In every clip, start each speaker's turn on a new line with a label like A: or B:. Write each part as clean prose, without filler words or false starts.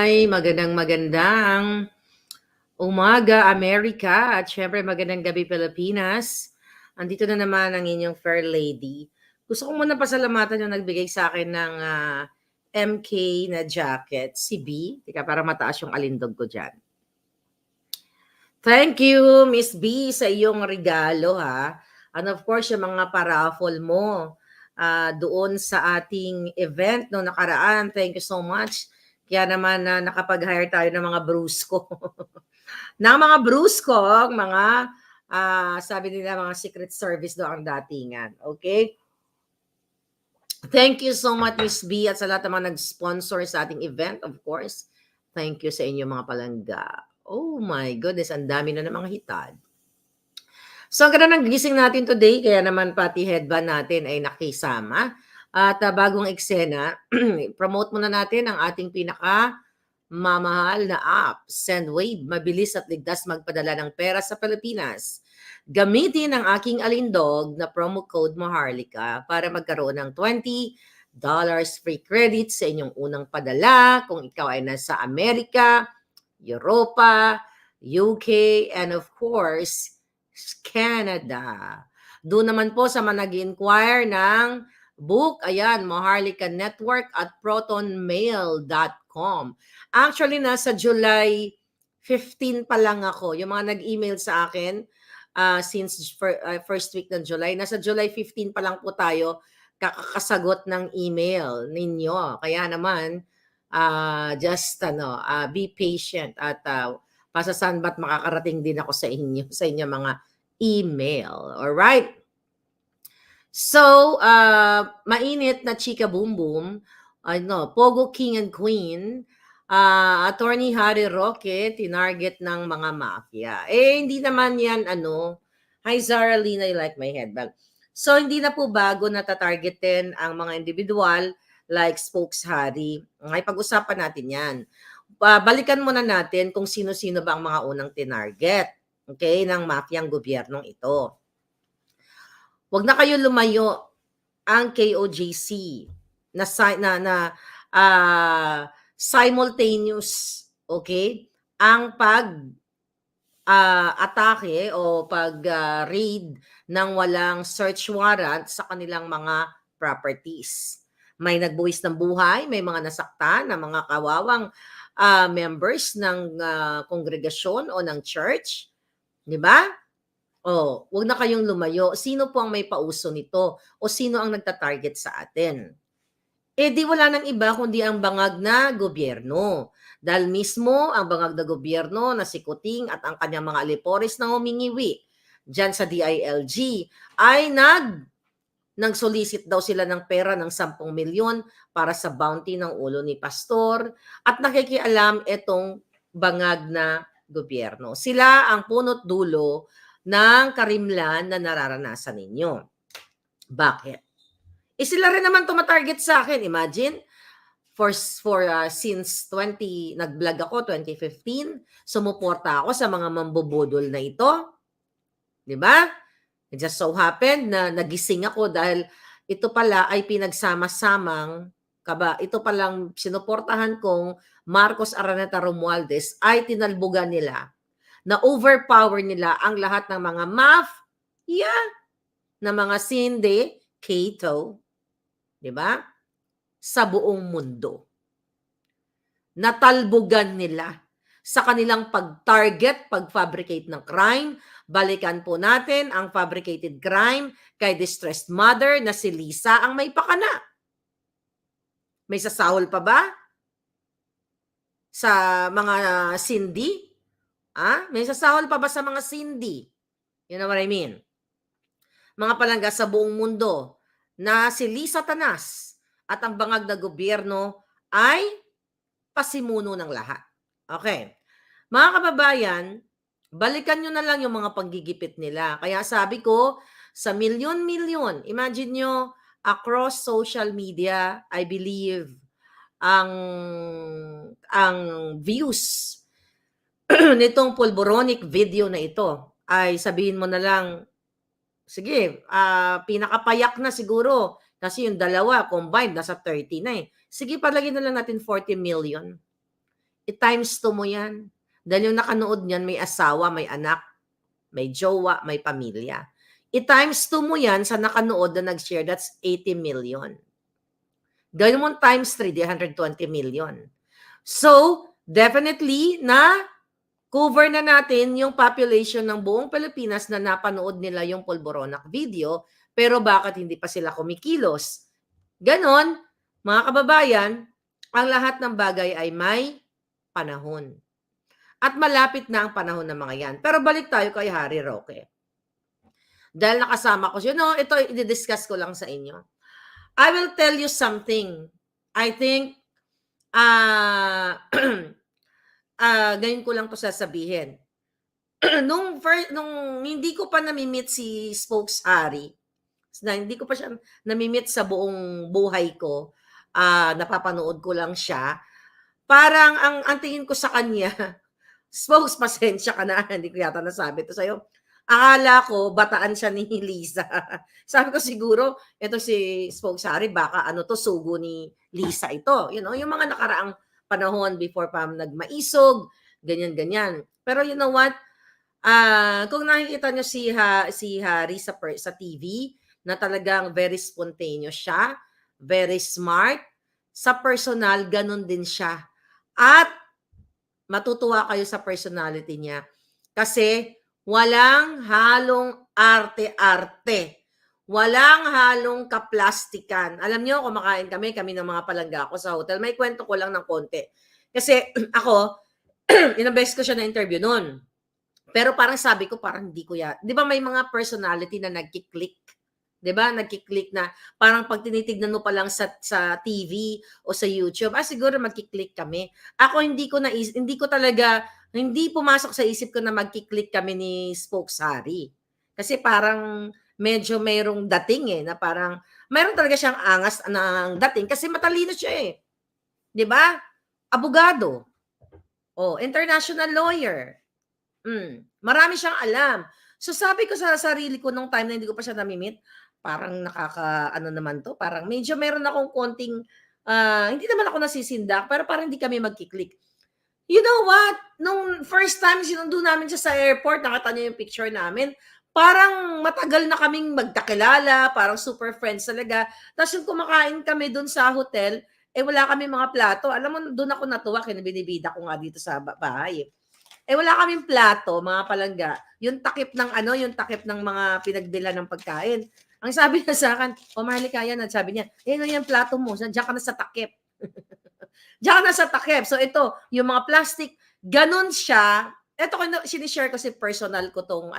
A: Magandang umaga, Amerika, at syempre magandang gabi, Pilipinas. Andito na naman ang inyong fair lady. Gusto ko muna pasalamatan yung nagbigay sa akin ng MK na jacket, si B. Teka, para mataas yung alindog ko dyan. Thank you, Miss B, sa iyong regalo, ha. And of course, yung mga paraffle mo doon sa ating event no nakaraan. Thank you so much. Kaya naman nakapag-hire tayo ng mga brusko. ng mga brusko, mga sabi nila mga secret service do ang datingan. Okay? Thank you so much, Miss B, at sa lahat ng mga nag-sponsor sa ating event, of course. Thank you sa inyo mga palangga. Oh my goodness, ang dami na ng mga hitad. So, ang ganda ng gising natin today, kaya naman pati headband natin ay nakisama. At bagong eksena, promote muna natin ang ating mamahal na app, SendWave. Mabilis at ligtas magpadala ng pera sa Pilipinas. Gamitin ang aking alindog na promo code Maharlika para magkaroon ng $20 free credit sa inyong unang padala kung ikaw ay nasa Amerika, Europa, UK, and of course, Canada. Doon naman po sa mga nag-inquire ng book, ayan, Maharlika Network at protonmail.com. Actually, nasa July 15 pa lang ako. Yung mga nag-email sa akin since first week ng July, nasa July 15 pa lang po tayo kakakasagot ng email ninyo. Kaya naman, be patient at pasasan ba't makakarating din ako sa inyo mga email. All right? So, mainit na chika boom boom, Pogo King and Queen, Attorney Harry Roque, tinarget ng mga mafia. Hindi naman yan, hi Zara Lina, I like my headband. So, hindi na po bago na tatargetin ang mga individual like Spokes Harry. Ay, pag-usapan natin yan. Balikan muna natin kung sino-sino ba ang mga unang tinarget, okay, ng mafiyang gobyernong ito. Huwag na kayo lumayo ang KOJC simultaneous, okay? Ang atake o raid ng walang search warrant sa kanilang mga properties. May nagbuwis ng buhay, may mga nasaktan na mga kawawang members ng kongregasyon o ng church, 'di ba? Wag na kayong lumayo. Sino po ang may pauso nito o sino ang nagta-target sa atin? Di wala nang iba kundi ang bangag na gobyerno. Dahil mismo ang bangag na gobyerno na si Kuting at ang kanyang mga alipores na humingiwi dyan sa DILG ay nag-solicit daw sila ng pera ng 10 milyon para sa bounty ng ulo ni Pastor at nakikialam itong bangag na gobyerno. Sila ang punot dulo ng karimlan na nararanasan ninyo. Bakit? Sila rin naman tumatarget sa akin. Imagine, since nag-vlog ako 2015, sumuporta ako sa mga mambubudol na ito. 'Di ba? It just so happened na nagising ako dahil ito pala ay pinagsama-samang ito palang sinuportahan kong Marcos Araneta Romualdez ay tinalbugan nila na overpower nila ang lahat ng mga mafia na mga Cato, 'di ba? Sa buong mundo. Natalbugan nila sa kanilang pag-target, pag-fabricate ng crime. Balikan po natin ang fabricated crime kay distressed mother na si Lisa ang may pakana. May sasahol pa ba? Sa mga Cindy? May sasahol pa ba sa mga Cindy? You know what I mean? Mga palangga sa buong mundo na si Lisa Tanas at ang bangag na gobyerno ay pasimuno ng lahat. Okay. Mga kababayan, balikan nyo na lang yung mga panggigipit nila. Kaya sabi ko, sa milyon-milyon, imagine nyo, across social media, I believe, ang views nitong pulboronic video na ito ay sabihin mo na lang, sige, pinakapayak na siguro kasi yung dalawa combined nasa 30 na eh. Sige, palagyan na lang natin 40 million. i-times 2 mo yan. Dahil yung nakanood niyan may asawa, may anak, may jowa, may pamilya. I-times 2 mo yan sa nakanood na nag-share, that's 80 million. Gawin mo times 3, 120 million. So, definitely na cover na natin yung population ng buong Pilipinas na napanood nila yung Polboronac video, pero bakit hindi pa sila kumikilos? Ganon, mga kababayan, ang lahat ng bagay ay may panahon. At malapit na ang panahon ng mga yan. Pero balik tayo kay Harry Roque. Dahil nakasama ko siya, ito i-discuss ko lang sa inyo. I will tell you something. I think, ngayon ko lang to sasabihin. nung hindi ko pa nami-meet si Spokes Harry, na hindi ko pa siya nami-meet sa buong buhay ko, napapanood ko lang siya, parang ang tingin ko sa kanya, Spokes, pasensya ka na, hindi ko yata nasabi to sa'yo. Akala ko, bataan siya ni Lisa. Sabi ko siguro, ito si Spokes Harry, baka sugo ni Lisa ito. Yung mga nakaraang panahon before pa nagmaisog, ganyan-ganyan. Pero you know what? Kung nakikita nyo si Harry sa TV, na talagang very spontaneous siya, very smart, sa personal, ganun din siya. At matutuwa kayo sa personality niya. Kasi walang halong arte-arte. Walang halong kaplastikan. Alam niyo, kumakain kami ng mga palangga ko sa hotel. May kwento ko lang ng konti. Kasi ako, ilang beses ko siya na-interview noon. Pero parang sabi ko, parang hindi ko yan. Di ba may mga personality na nagkiklik? Di ba? Nagkiklik na parang pag tinitignan mo pa lang sa TV o sa YouTube, siguro magkiklik kami. Ako hindi ko talaga, hindi pumasok sa isip ko na magkiklik kami ni Spokes Harry. Kasi parang medyo mayroong dating na parang, mayroon talaga siyang angas ng dating kasi matalino siya Di ba? Abogado. International lawyer. Marami siyang alam. So sabi ko sa sarili ko nung time na hindi ko pa siya nami-meet, parang naman to, parang medyo meron akong konting, hindi naman ako nasisindak, pero parang hindi kami magkiklik. You know what? Nung first time sinundo namin siya sa airport, nakita niyo yung picture namin, parang matagal na kaming magkakilala, parang super friends talaga. Tapos yung kumakain kami dun sa hotel, wala kami mga plato. Alam mo, dun ako natuwa, kinabinibida ko nga dito sa bahay. Wala kaming plato, mga palangga. Yung takip ng mga pinagbilhan ng pagkain. Ang sabi niya sa akin, Maharlika yan. Sabi niya, yung plato mo, diyan ka na sa takip. Diyan ka na sa takip. So ito, yung mga plastic, ganun siya. Ito ko sinishare ko si personal ko tong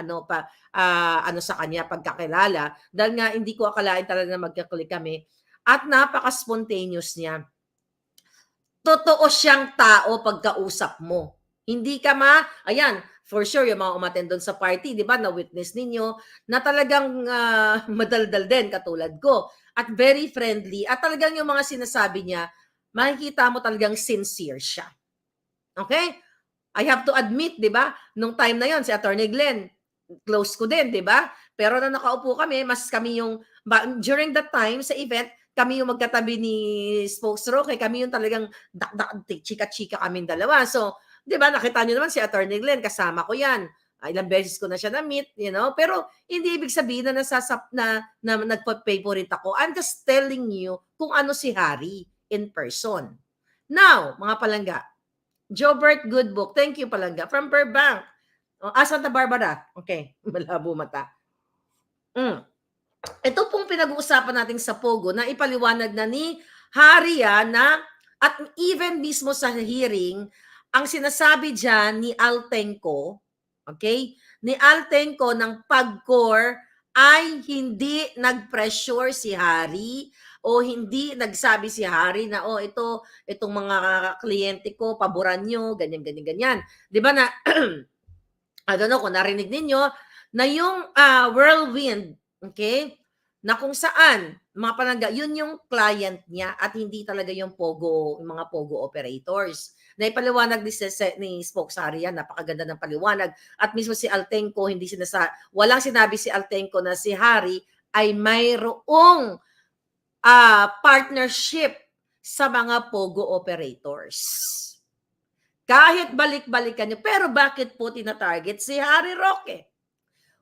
A: sa kanya pagkakilala. Dahil nga hindi ko akalain talaga na magkaklik kami. At napaka-spontaneous niya. Totoo siyang tao pagkausap mo. Hindi ka ayan, for sure, yung mga umattend doon sa party, di ba, na-witness ninyo, na talagang madaldal din, katulad ko. At very friendly. At talagang yung mga sinasabi niya, makikita mo talagang sincere siya. Okay? I have to admit, di ba, nung time na yon si Attorney Glenn, close ko din, di ba? Pero na nakaupo kami, mas kami yung, during that time, sa event, kami yung magkatabi ni Spokes Roque, kami yung talagang chika-chika kaming dalawa. So, di ba, nakita niyo naman si Attorney Glenn, kasama ko yan. Ilang beses ko na siya na-meet, pero hindi ibig sabihin na nagpa-favorite ako. I'm just telling you kung ano si Harry in person. Now, mga palangga, Jobert Goodbook, thank you palangga, from Burbank. Santa Barbara. Okay, malabo mata. Ito pong pinag-uusapan natin sa Pogo na ipaliwanag na ni Harry na at even mismo sa hearing, ang sinasabi dyan ni Altenco, okay? Ni Altenco ng PAGCOR ay hindi nag-pressure si Harry o hindi nagsabi si Harry na itong mga kliyente ko, paboran nyo, ganyan. Di ba na, I don't know kung narinig ninyo, na yung whirlwind, okay, na kung saan, mga palangga, yun yung client niya at hindi talaga yung mga Pogo operators. Na ipaliwanag ni Spokes Harry yan, napakaganda ng paliwanag. At mismo si Altenco, walang sinabi si Altenco na si Harry ay mayroong partnership sa mga Pogo operators. Kahit balik-balikan nyo. Pero bakit po tina-target si Harry Roque?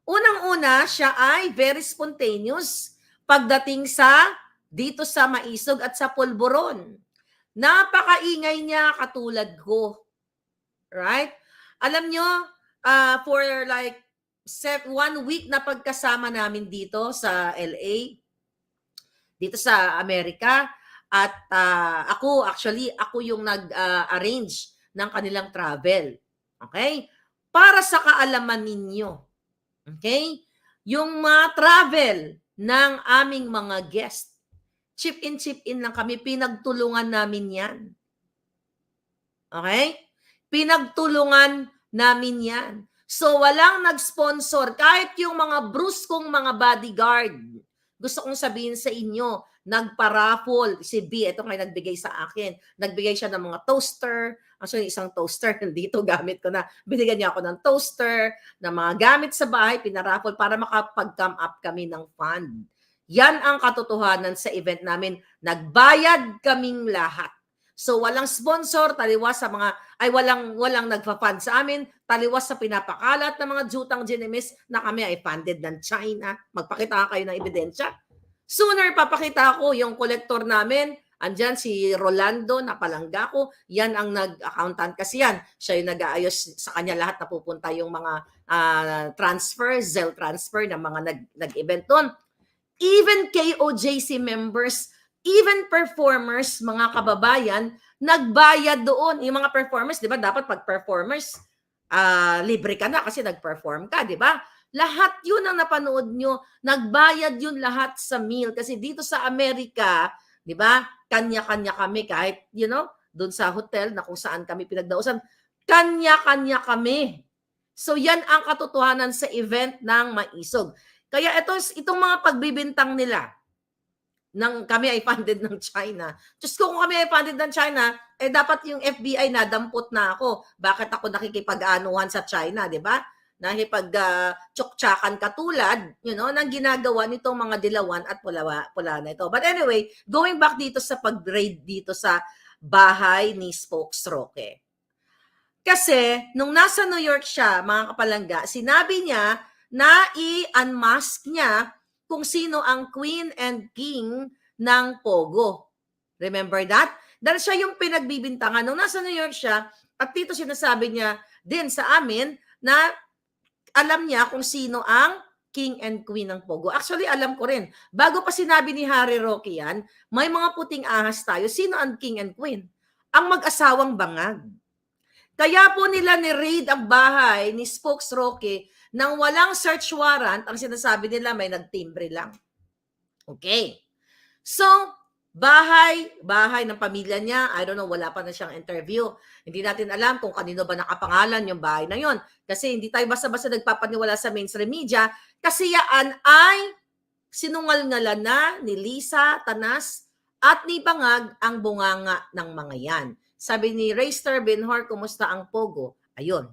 A: Unang-una, siya ay very spontaneous pagdating dito sa Maisog at sa Polvoron. Napakaingay niya katulad ko. Right? Alam nyo, for like 1 week na pagkasama namin dito sa LA, dito sa Amerika, at ako yung nag-arrange ng kanilang travel. Okay? Para sa kaalaman ninyo, okay? Yung mga travel ng aming mga guest, chip in lang kami, pinagtulungan namin yan. Okay? Pinagtulungan namin yan. So, walang nag-sponsor. Kahit yung mga bruskong mga bodyguard, gusto kong sabihin sa inyo, nagpa-raffle. Si B, ito kayo nagbigay sa akin. Nagbigay siya ng mga toaster. Actually, isang toaster, dito gamit ko na. Binigyan niya ako ng toaster, ng mga gamit sa bahay, pinaraffle para makapag-come up kami ng fund. Yan ang katotohanan sa event namin. Nagbayad kaming lahat. So walang sponsor, taliwas sa walang nagfa-fund sa amin, taliwas sa pinapakalat ng mga jutang ginemis na kami ay funded ng China. Magpakita kayo ng ebidensya. Sooner papakita ko yung collector namin, andyan si Rolando na palangga ko, yan ang nag-accountant kasi yan. Siya yung nag-aayos sa kanya lahat na pupunta yung mga transfer, Zelle transfer ng mga nag-event doon. Even KOJC members, even performers, mga kababayan, nagbayad doon. Yung mga performers, di ba, dapat pag performers, libre ka na kasi nag-perform ka, di ba? Lahat yun ang napanood nyo, nagbayad yun lahat sa meal. Kasi dito sa Amerika, di ba, kanya-kanya kami kahit, doon sa hotel na kung saan kami pinagdausan, kanya-kanya kami. So yan ang katotohanan sa event ng Maisog. Kaya itong mga pagbibintang nila, kami ay funded ng China. Diyos ko, kung kami ay funded ng China, dapat yung FBI nadampot na ako. Bakit ako nakikipag-anuhan sa China, di ba? Nakikipag-tsuktsakan katulad, nang ginagawa nitong mga dilawan at pula na ito. But anyway, going back dito sa pag-raid dito sa bahay ni Spokes Roque. Kasi, nung nasa New York siya, mga kapalangga, sinabi niya na i-unmask niya kung sino ang queen and king ng Pogo. Remember that? Dahil siya yung pinagbibintangan. Nung nasa New York siya, at dito sinasabi niya din sa amin na alam niya kung sino ang king and queen ng Pogo. Actually, alam ko rin. Bago pa sinabi ni Harry Roque yan, may mga puting ahas tayo. Sino ang king and queen? Ang mag-asawang bangag. Kaya po nila ni-raid ang bahay ni Spokes Roque nang walang search warrant. Ang sinasabi nila may nagtimbre lang. Okay. So, bahay ng pamilya niya, I don't know, wala pa na siyang interview. Hindi natin alam kung kanino ba nakapangalan yung bahay na yon. Kasi hindi tayo basta-basta nagpapaniwala sa mainstream media kasi yan ay sinungal-ngalan na ni Lisa Tanas at ni Bangag ang bunganga ng mga yan. Sabi ni Rayster Benhor, kumusta ang Pogo? Ayun.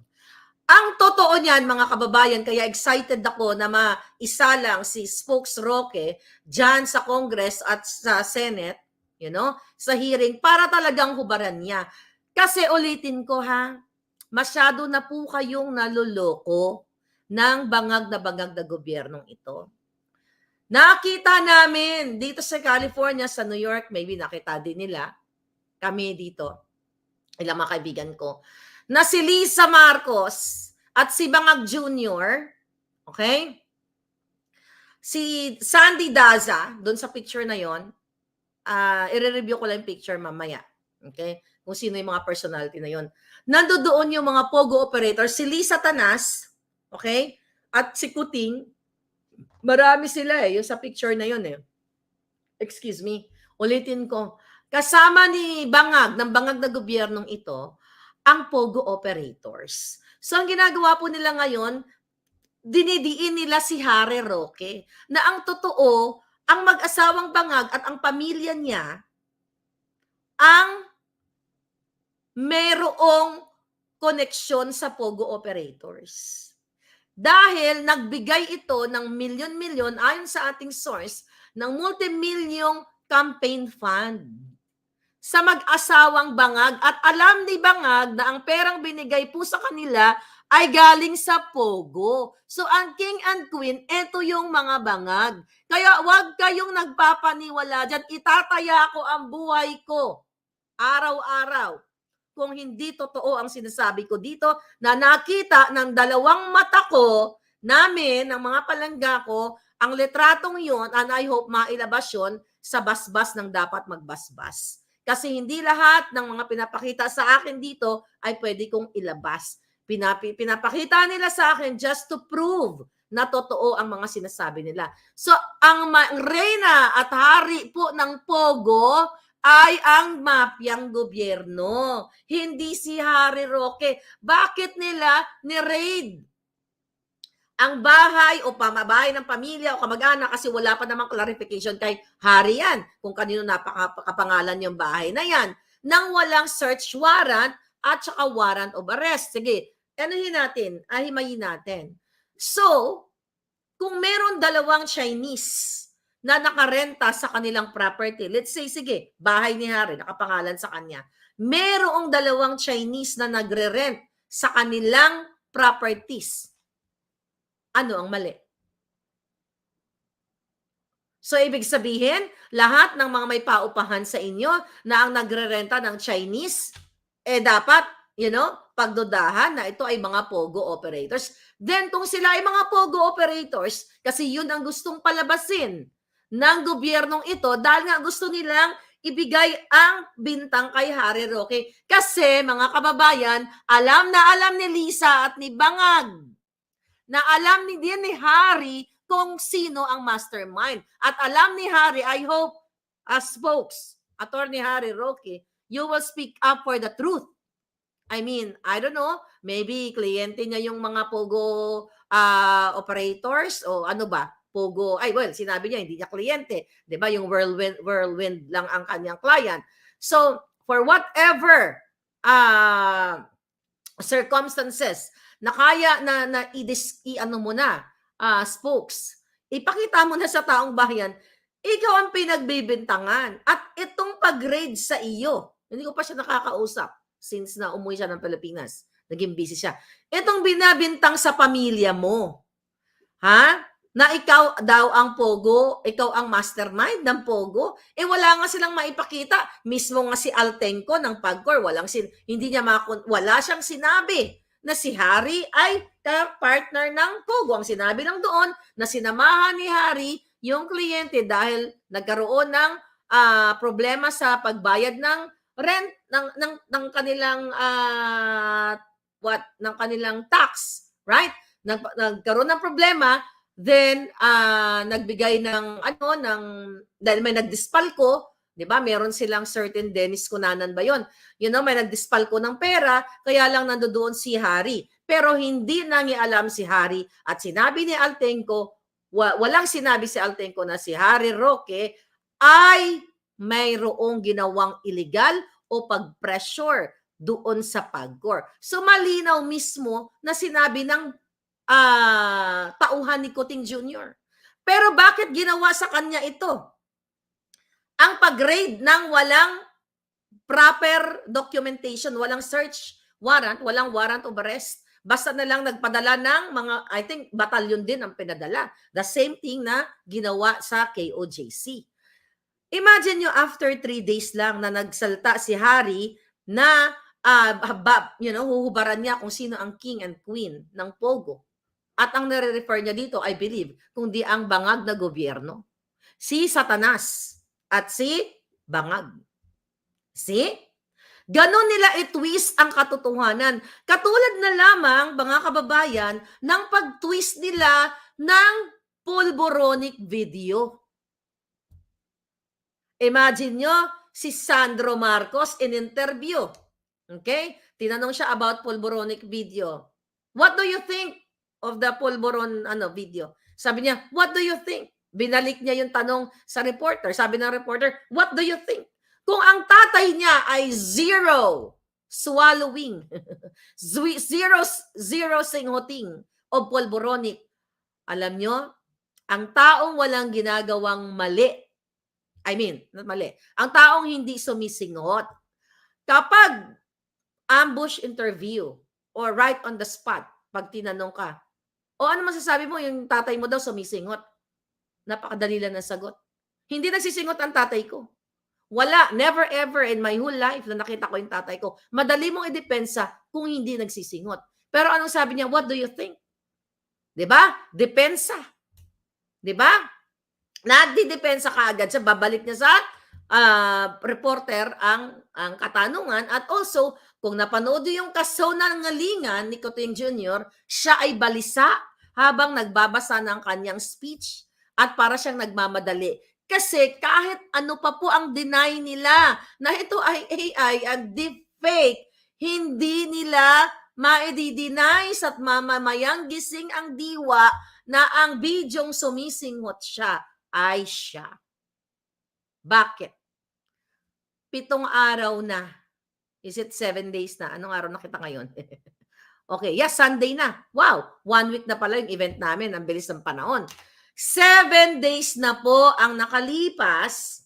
A: Ang totoo niyan, mga kababayan, kaya excited ako na maisalang si Spokes Roque dyan sa Congress at sa Senate, sa hearing, para talagang hubaran niya. Kasi ulitin ko masyado na po kayong naluloko ng bangag na gobyernong ito. Nakita namin dito sa California, sa New York, maybe nakita din nila, kami dito, ilang mga kaibigan ko, na si Lisa Marcos at si Bangag Jr., okay? Si Sandy Daza, doon sa picture na yon, i-review ko lang yung picture mamaya, okay? Kung sino yung mga personality na yon. Nandoon yung mga Pogo operators, si Lisa Tanas, okay? At si Kuting, marami sila yung sa picture na yon Excuse me, ulitin ko. Kasama ni Bangag, ng Bangag na gobyernong ito, ang Pogo operators. So, ang ginagawa po nila ngayon, dinidiin nila si Harry Roque na ang totoo, ang mag-asawang Bangag at ang pamilya niya ang merong koneksyon sa Pogo operators. Dahil nagbigay ito ng milyon-milyon ayon sa ating source ng multi-milyong campaign fund. sa mag-asawang Bangag at alam ni Bangag na ang perang binigay po sa kanila ay galing sa Pogo. So ang king and queen, eto yung mga Bangag. Kaya wag kayong nagpapaniwala dyan. Itataya ko ang buhay ko araw-araw kung hindi totoo ang sinasabi ko dito na nakita ng dalawang mata ko namin, ng mga palangga ko, ang litratong yun, and I hope mailabas yun sa basbas ng dapat magbasbas. Kasi hindi lahat ng mga pinapakita sa akin dito ay pwede kong ilabas. Pinapakita nila sa akin just to prove na totoo ang mga sinasabi nila. So, ang reyna at hari po ng Pogo ay ang mafyang gobyerno, hindi si Harry Roque. Bakit nila ni-raid ang bahay o pamabahay ng pamilya o kamag-anak kasi wala pa namang clarification kay Harry yan kung kanino napakapangalan yung bahay na yan nang walang search warrant at saka warrant of arrest. Sige, himayin natin. So, kung meron dalawang Chinese na nakarenta sa kanilang property, let's say, sige, bahay ni Harry, nakapangalan sa kanya, merong dalawang Chinese na nagre-rent sa kanilang properties. Ano ang mali? So, ibig sabihin, lahat ng mga may paupahan sa inyo na ang nagre-renta ng Chinese, dapat, pagdudahan na ito ay mga Pogo operators. Then, kung sila ay mga Pogo operators, kasi yun ang gustong palabasin ng gobyernong ito dahil nga gusto nilang ibigay ang bintang kay Harry Roque. Kasi, mga kababayan, alam na alam ni Lisa at ni Bangag na alam din ni Harry kung sino ang mastermind. At alam ni Harry, I hope, as spokes, Attorney Harry Roque, you will speak up for the truth. I mean, I don't know, maybe kliyente niya yung mga Pogo operators o ano ba? Pogo, sinabi niya, hindi niya kliyente. Diba? Yung whirlwind lang ang kanyang client. So, for whatever circumstances na kaya na spokes, ipakita mo na sa taong bayan, ikaw ang pinagbibintangan. At itong pag-raid sa iyo, hindi ko pa siya nakakausap since na umuwi siya ng Pilipinas. Naging busy siya. Itong binabintang sa pamilya mo, na ikaw daw ang Pogo, ikaw ang mastermind ng Pogo, wala nga silang maipakita. Mismo nga si Altenco ng PAGCOR, wala siyang sinabi na si Harry ay partner ng Pogo. Ang sinabi lang doon na sinamahan ni Harry yung kliyente dahil nagkaroon ng problema sa pagbayad ng rent ng kanilang ng kanilang tax, right? Nagkaroon ng problema, then nagbigay dahil may nagdispalko, 'di ba? Meron silang certain Dennis Cunanan ba 'yon? May nagdispalko ng pera, kaya lang nandoon si Harry. Pero hindi nangialam si Harry at sinabi ni Altenco, walang sinabi si Altenco na si Harry Roque ay mayroong ginawang illegal o pag-pressure doon sa PAGCOR. So malinaw mismo na sinabi ng tauhan ni Kuting Jr. Pero bakit ginawa sa kanya ito? Ang pag-raid ng walang proper documentation, walang search warrant, walang warrant of arrest. Basta na lang nagpadala ng mga, I think, batalyon din ang pinadala. The same thing na ginawa sa KOJC. Imagine nyo after 3 days lang na nagsalta si Harry na huhubaran niya kung sino ang king and queen ng Pogo. At ang nare-refer niya dito, I believe, kundi ang bangag na gobyerno. Si Satanas at si Bangag. See? Ganon nila i-twist ang katotohanan. Katulad na lamang, mga kababayan, ng pag-twist nila ng pulboronic video. Imagine nyo, si Sandro Marcos in interview. Okay? Tinanong siya about pulboronic video. What do you think of the pulboron video? Sabi niya, what do you think? Binalik niya yung tanong sa reporter. Sabi ng reporter, what do you think? Kung ang tatay niya ay zero swallowing, zero singhoting o pulboronic, alam nyo, ang taong walang ginagawang mali mali. Ang taong hindi sumisingot. Kapag ambush interview or right on the spot, pag tinanong ka, o ano masasabi mo, yung tatay mo daw sumisingot? Napakadali lang ng sagot. Hindi nagsisingot ang tatay ko. Wala, never ever in my whole life na nakita ko yung tatay ko. Madali mong idepensa kung hindi nagsisingot. Pero anong sabi niya? What do you think? 'Di ba? Depensa. 'Di ba? Nagdidepensa kaagad siya, babalik niya sa reporter ang katanungan, at also kung napanood yung kasinungalingan ni Coting Jr., siya ay balisa habang nagbabasa ng kanyang speech at para siyang nagmamadali. Kasi kahit ano pa po ang deny nila na ito ay AI at deepfake, hindi nila maidi-deny at mamamayang gising ang diwa na ang bidyong sumisingot siya ay siya. Bakit? 7 araw na. Is it 7 days na? Anong araw na kita ngayon? Okay, yes, Sunday na. Wow, 1 week na pala yung event namin. Ang bilis ng panahon. 7 days na po ang nakalipas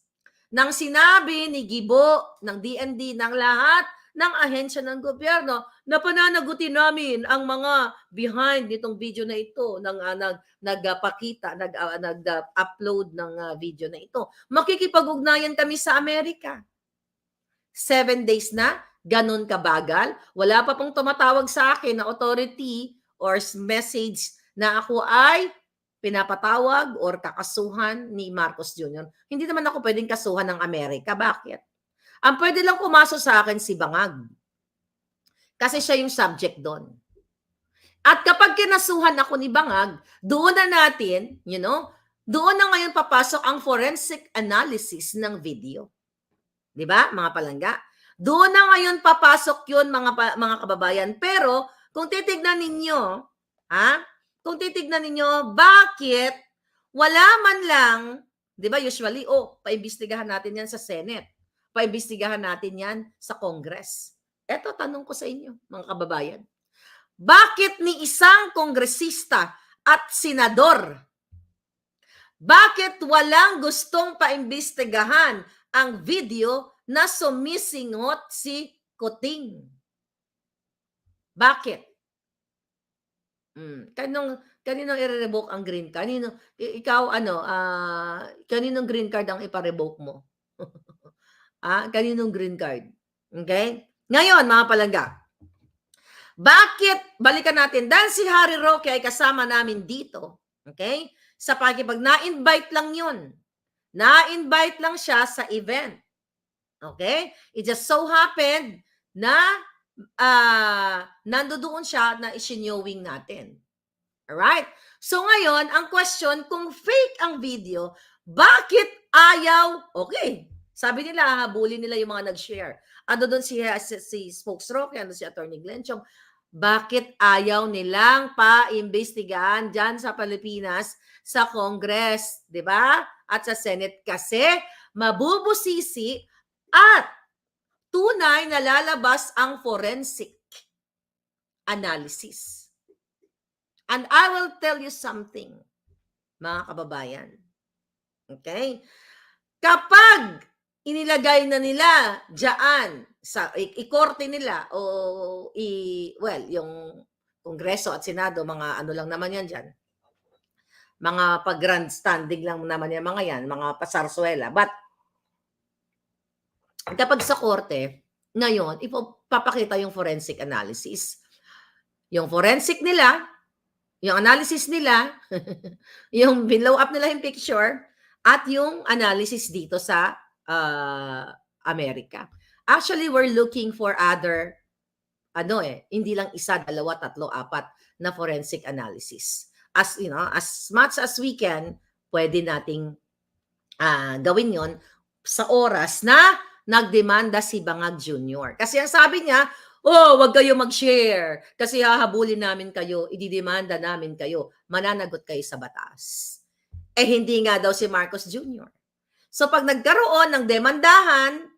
A: nang sinabi ni Gibo, ng DND, ng lahat ng ahensya ng gobyerno na pananagutin namin ang mga behind nitong video na ito, nagpakita, nag-upload ng video na ito. Makikipag-ugnayan kami sa Amerika. 7 days na, ganun kabagal. Wala pa pong tumatawag sa akin na authority or message na ako ay pinapatawag or kakasuhan ni Marcos Jr. Hindi naman ako pwedeng kasuhan ng Amerika. Bakit? Ang pwede lang pumasok sa akin si Bangag. Kasi siya yung subject doon. At kapag kinasuhan ako ni Bangag, doon na natin, doon na ngayon papasok ang forensic analysis ng video. 'Di ba, mga palangga? Doon na ngayon papasok 'yun, mga kababayan. Pero kung titignan ninyo, kung titignan ninyo, bakit wala man lang, 'di ba, usually, paimbestigahan natin 'yan sa Senate. Paimbestigahan natin 'yan sa Congress. Eto, tanong ko sa inyo, mga kababayan. Bakit ni isang kongresista at senador, bakit walang gustong paimbestigahan ang video na sumisingot si Coting? Bakit? Kaninong i-revoke ang green card? Kaninong green card ang ipa-revoke mo? Kaninong green card? Okay? Ngayon, mga palangga, bakit, balikan natin, dahil si Harry Roque ay kasama namin dito, okay? Sa na-invite lang yun. Na-invite lang siya sa event. Okay? It just so happened na nandoon siya na isinyowing natin. Alright? So ngayon, ang question, kung fake ang video, bakit ayaw? Okay. Sabi nila, habulin nila yung mga nag-share. Ano doon si Spokes Roque, ano si Attorney Glenn Chong, bakit ayaw nilang pa-imbestigahan dyan sa Pilipinas sa Congress, di ba? At sa Senate, kasi mabubusisi at tunay na lalabas ang forensic analysis. And I will tell you something, mga kababayan. Okay? Kapag inilagay na nila diyan sa ikorte nila yung Kongreso at Senado, mga ano lang naman yan diyan. Mga pag-grandstanding lang naman yan, mga yan, mga pasarsuela. But kapag sa korte, ngayon, ipapakita yung forensic analysis. Yung forensic nila, yung analysis nila, yung blow up nila yung picture, at yung analysis dito sa Amerika. Actually, we're looking for other, hindi lang 1, 2, 3, 4 na forensic analysis. As much as we can, pwede nating gawin yon sa oras na nagdemanda si Bangag Jr. Kasi ang sabi niya, wag kayo mag-share kasi hahabulin namin kayo, ididemanda namin kayo, mananagot kayo sa batas. Hindi nga daw si Marcos Jr. So pag nagkaroon ng demandahan,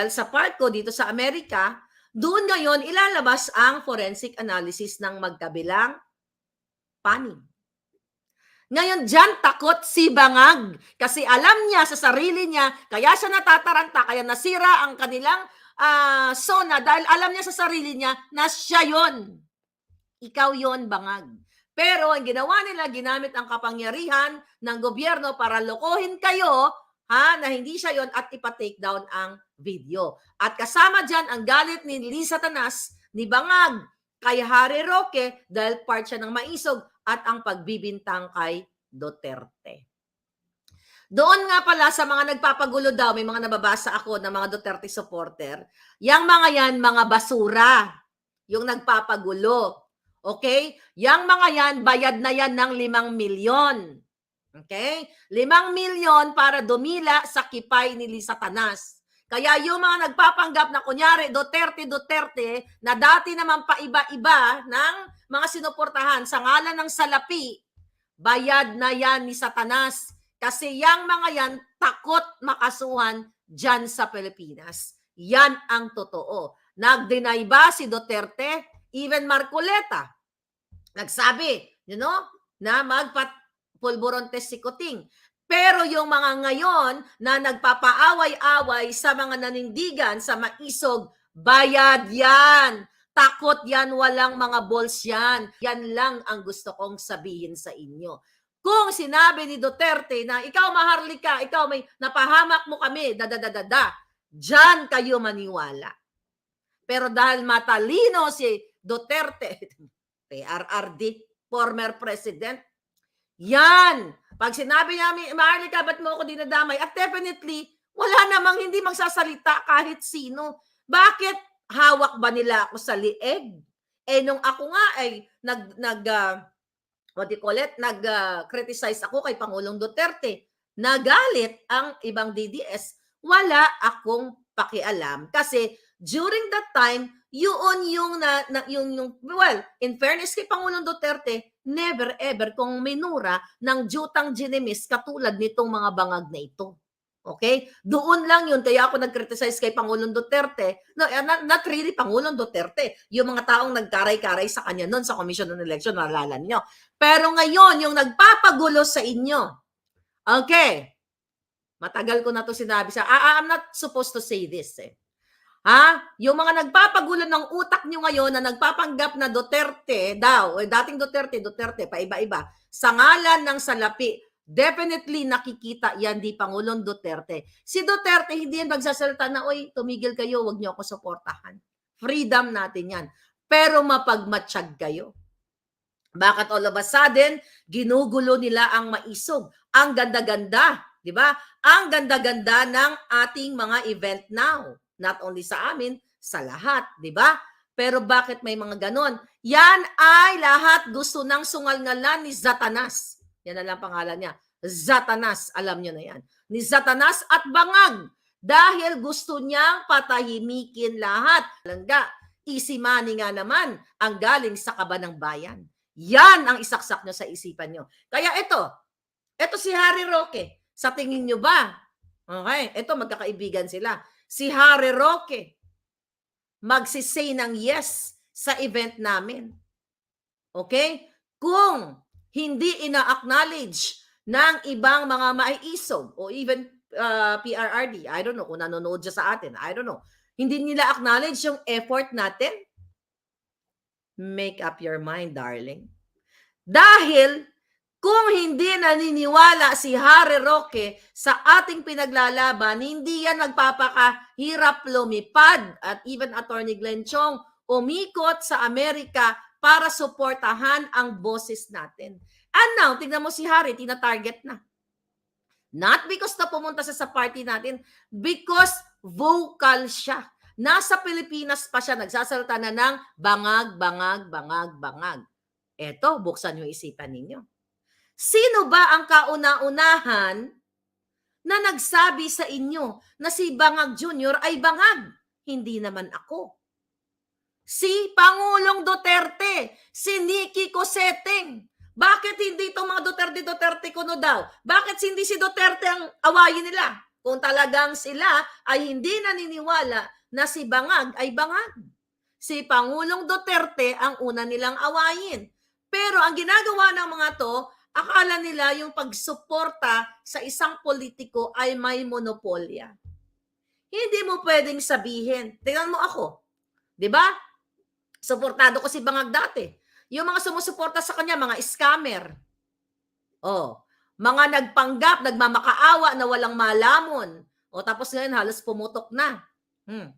A: sa part ko dito sa Amerika, doon ngayon ilalabas ang forensic analysis ng magkabilang panig. Ngayon diyan takot si Bangag kasi alam niya sa sarili niya, kaya siya natataranta, kaya nasira ang kanilang SONA dahil alam niya sa sarili niya na siya yon. Ikaw yon, Bangag. Pero ang ginawa nila, ginamit ang kapangyarihan ng gobyerno para lokohin kayo na hindi siya yon at ipa-take down ang video. At kasama dyan ang galit ni Lisa Tanas, ni Bangag, kay Harry Roque dahil part siya ng maisog at ang pagbibintang kay Duterte. Doon nga pala sa mga nagpapagulo daw, may mga nababasa ako ng mga Duterte supporter, yang mga yan, mga basura, yung nagpapagulo. Okay? Yang mga yan, bayad na yan ng 5 milyon. Okay? 5 milyon para dumila sa kipay ni Lisa Tanas. Kaya yung mga nagpapanggap na kunyari Duterte na dati naman paiba-iba ng mga sinuportahan sa ngalan ng salapi, bayad na yan ni Satanas. Kasi yang mga yan takot makasuhan dyan sa Pilipinas. Yan ang totoo. Nag-deny ba si Duterte? Even Marcoleta, nagsabi, na magpapulburon test si Kuting. Pero yung mga ngayon na nagpapaaway-away sa mga nanindigan sa maisog, bayad yan. Takot yan, walang mga balls yan. Yan lang ang gusto kong sabihin sa inyo. Kung sinabi ni Duterte na ikaw maharlika, ikaw may napahamak mo kami, dyan kayo maniwala. Pero dahil matalino si Duterte, PRRD, former president, yan. Pag sinabi niya, maharlika, ba't mo ako dinadamay? At definitely, wala namang hindi magsasalita kahit sino. Bakit hawak ba nila ako sa lieg? Nung ako nga ay nag-criticize ako kay Pangulong Duterte, nagalit ang ibang DDS, wala akong pakialam. Kasi during that time, yun yung in fairness kay Pangulong Duterte, never ever kung minura ng jutang ginemis katulad nitong mga bangag na ito. Okay? Doon lang yun. Kaya ako nag-criticize kay Pangulong Duterte. No, not really Pangulong Duterte. Yung mga taong nagkaray-karay sa kanya noon sa Commission on Election, naalala niyo. Pero ngayon, yung nagpapagulo sa inyo. Okay. Matagal ko na to sinabi sa, I'm not supposed to say this eh. Yung mga nagpapagulo ng utak nyo ngayon na nagpapanggap na Duterte daw, dating Duterte, paiba-iba, sa ngalan ng salapi, definitely nakikita yan di Pangulong Duterte. Si Duterte hindi yan magsasalita na, oy, tumigil kayo, wag niyo ako suportahan. Freedom natin yan. Pero mapagmatsyag kayo. Bakit all of a sudden, ginugulo nila ang maisog? Ang ganda-ganda, di ba? Ang ganda-ganda ng ating mga event now. Not only sa amin, sa lahat, di ba? Pero bakit may mga ganon? Yan ay lahat gusto ng sungal-ngalan ni Satanas. Yan na lang pangalan niya. Satanas, alam niyo na yan. Ni Satanas at Bangag. Dahil gusto niyang patahimikin lahat. Langga, easy money nga naman ang galing sa kaba ng bayan. Yan ang isaksak niyo sa isipan niyo. Kaya ito si Harry Roque. Sa tingin niyo ba? Okay, ito magkakaibigan sila. Si Harry Roque magsisay ng yes sa event namin. Okay? Kung hindi ina-acknowledge ng ibang mga maiisog o even PRRD, I don't know kung nanonood siya sa atin, I don't know. Hindi nila acknowledge yung effort natin. Make up your mind, darling. Dahil kung hindi naniniwala si Harry Roque sa ating pinaglalaban, hindi yan magpapakahirap lumipad at even Attorney Glenn Chong umikot sa Amerika para suportahan ang boses natin. And now, tingnan mo si Harry, tina-target na. Not because na pumunta sa party natin, because vocal siya. Nasa Pilipinas pa siya, nagsasalita na ng bangag. Eto, buksan yung isipan ninyo. Sino ba ang kauna-unahan na nagsabi sa inyo na si Bangag Jr. ay bangag? Hindi naman ako. Si Pangulong Duterte, si Nikki Cosseteng. Bakit hindi itong mga Duterte kuno daw? Bakit hindi si Duterte ang awayin nila? Kung talagang sila ay hindi naniniwala na si Bangag ay bangag. Si Pangulong Duterte ang una nilang awayin. Pero ang ginagawa ng mga to, Akala nila yung pagsuporta sa isang politiko ay may monopolya. Hindi mo pwedeng sabihin. Tingnan mo ako, 'di ba? Suportado ko si Bangag dati. Yung mga sumusuporta sa kanya, mga scammer. Oh, mga nagpanggap, nagmamakaawa na walang malamon. O tapos ngayon halos pumutok na. Hmm.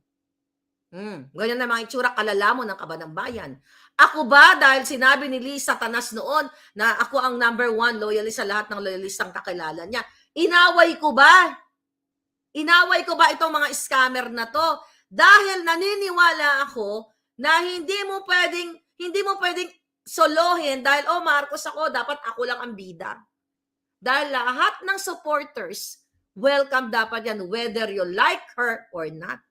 A: Ganyan na mga itsura, kalalamon ng Kaba ng Bayan. Ako ba, dahil sinabi ni Lisa Tanas noon na ako ang #1 loyalist sa lahat ng loyalistang kakilala niya, inaway ko ba? Inaway ko ba itong mga scammer na to? Dahil naniniwala ako na hindi mo pwedeng solohin dahil, oh, Marcos ako, dapat ako lang ang bida. Dahil lahat ng supporters, welcome dapat yan, whether you like her or not.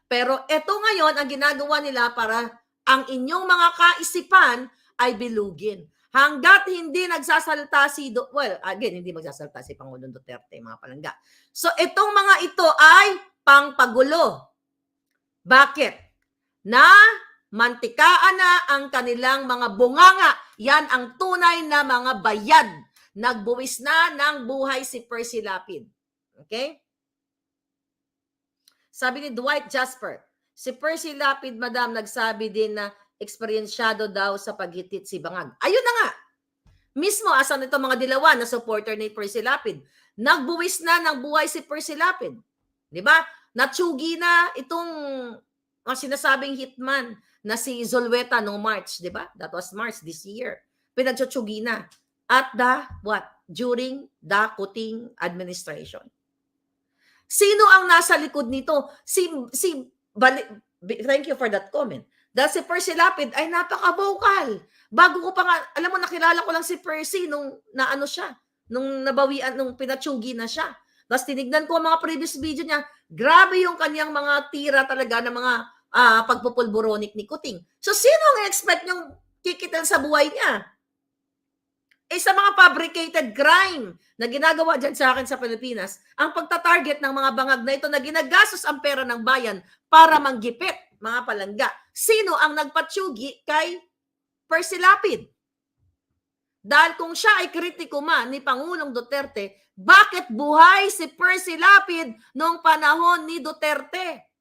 A: Pero ito ngayon, ang ginagawa nila para ang inyong mga kaisipan ay bilugin. Hanggat hindi nagsasalita hindi magsasalita si Pangulong Duterte, mga palangga. So itong mga ito ay pangpagulo. Bakit? Na mantikaan na ang kanilang mga bunganga. Yan ang tunay na mga bayad. Nagbuwis na ng buhay si Percy Lapid. Okay? Sabi ni Dwight Jasper, si Percy Lapid, madam, nagsabi din na eksperyensyado daw sa paghitit si Bangag. Ayun na nga. Mismo, asan ito mga dilawan na supporter ni Percy Lapid? Nagbuwis na ng buhay si Percy Lapid. Di ba? Natsugi na itong sinasabing hitman na si Zolweta noong March. Di ba? That was March this year. Pinagtsutsugi na. At during the Kuting administration. Sino ang nasa likod nito? Thank you for that comment. Dahil si Percy Lapid ay napaka-vocal. Bago ko pa nga, alam mo, nakilala ko lang si Percy nung nabawian, nung pinatsugi na siya. Tapos tinignan ko ang mga previous video niya, grabe yung kanyang mga tira talaga ng mga pagpupulburonik ni Kuting. So sino ang expect niyong kikitan sa buhay niya? Sa mga fabricated crime na ginagawa dyan sa akin sa Pilipinas, ang pagtatarget ng mga bangag na ito na ginagastos ang pera ng bayan para manggipit, mga palangga. Sino ang nagpatsugi kay Percy Lapid? Dahil kung siya ay kritiko man ni Pangulong Duterte, bakit buhay si Percy Lapid noong panahon ni Duterte?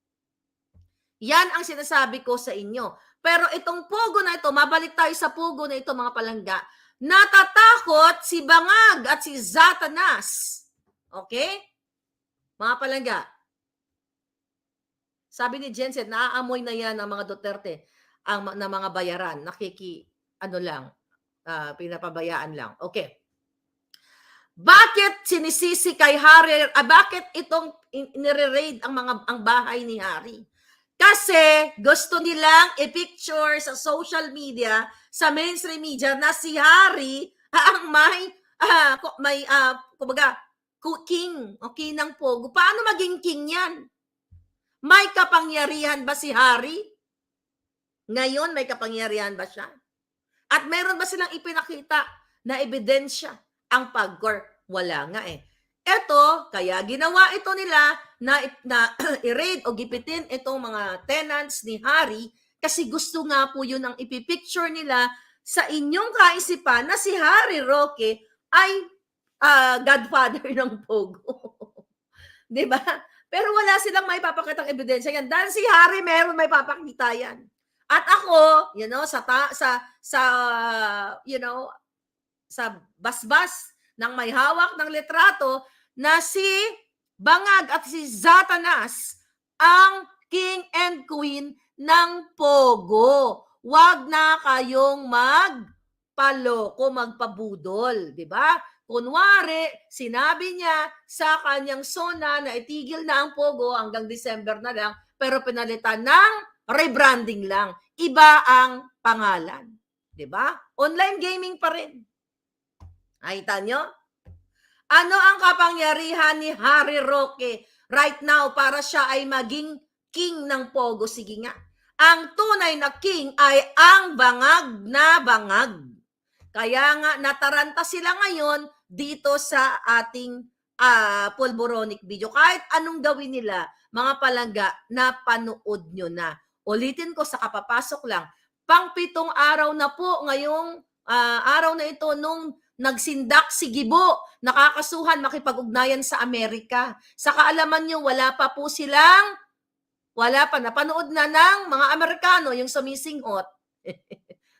A: Yan ang sinasabi ko sa inyo. Pero itong pogo na ito, mabalik tayo sa pogo na ito, mga palangga, natatakot si Bangag at si Zatanas. Okay? Mga palangga. Sabi ni Jensen, naaamoy na yan ng mga Duterte, na mga bayaran. Pinapabayaan lang. Okay. Bakit sinisisi kay Harry, bakit itong nire-raid ang bahay ni Harry? Kasi gusto nilang i-picture sa social media, sa mainstream media, na si Harry ang kumbaga, king, okay, ng pogo. Paano maging king yan? May kapangyarihan ba si Harry? Ngayon, may kapangyarihan ba siya? At meron ba silang ipinakita na ebidensya? Ang pag-core, wala nga eh. Eto, kaya ginawa ito nila na i-raid o gipitin itong mga tenants ni Harry kasi gusto nga po yun ang ipipicture nila sa inyong kaisipan na si Harry Roque ay godfather ng Pogo. Diba? Pero wala silang may papakitang ebidensya yan. Dahil si Harry meron may papakita yan. At ako, sa basbas ng may hawak ng litrato na si Bangag at si Zatanas ang king and queen ng Pogo. Huwag na kayong magpaloko, magpabudol, di ba? Kunwari, sinabi niya sa kanyang SONA na itigil na ang Pogo hanggang December na lang, pero pinalitan ng rebranding lang. Iba ang pangalan. Di ba? Online gaming pa rin. Nakita nyo? Ano ang kapangyarihan ni Harry Roque right now para siya ay maging king ng Pogo? Sige nga. Ang tunay na king ay ang bangag na bangag. Kaya nga nataranta sila ngayon dito sa ating pulboronic video. Kahit anong gawin nila, mga palangga, napanood nyo na. Ulitin ko sa kapapasok lang, pang 7 araw na po ngayong araw na ito nung nagsindak si Gibo, nakakasuhan makipag-ugnayan sa Amerika. Sa kaalaman nyo, wala pa, napanood na ng mga Amerikano yung sumisinghot.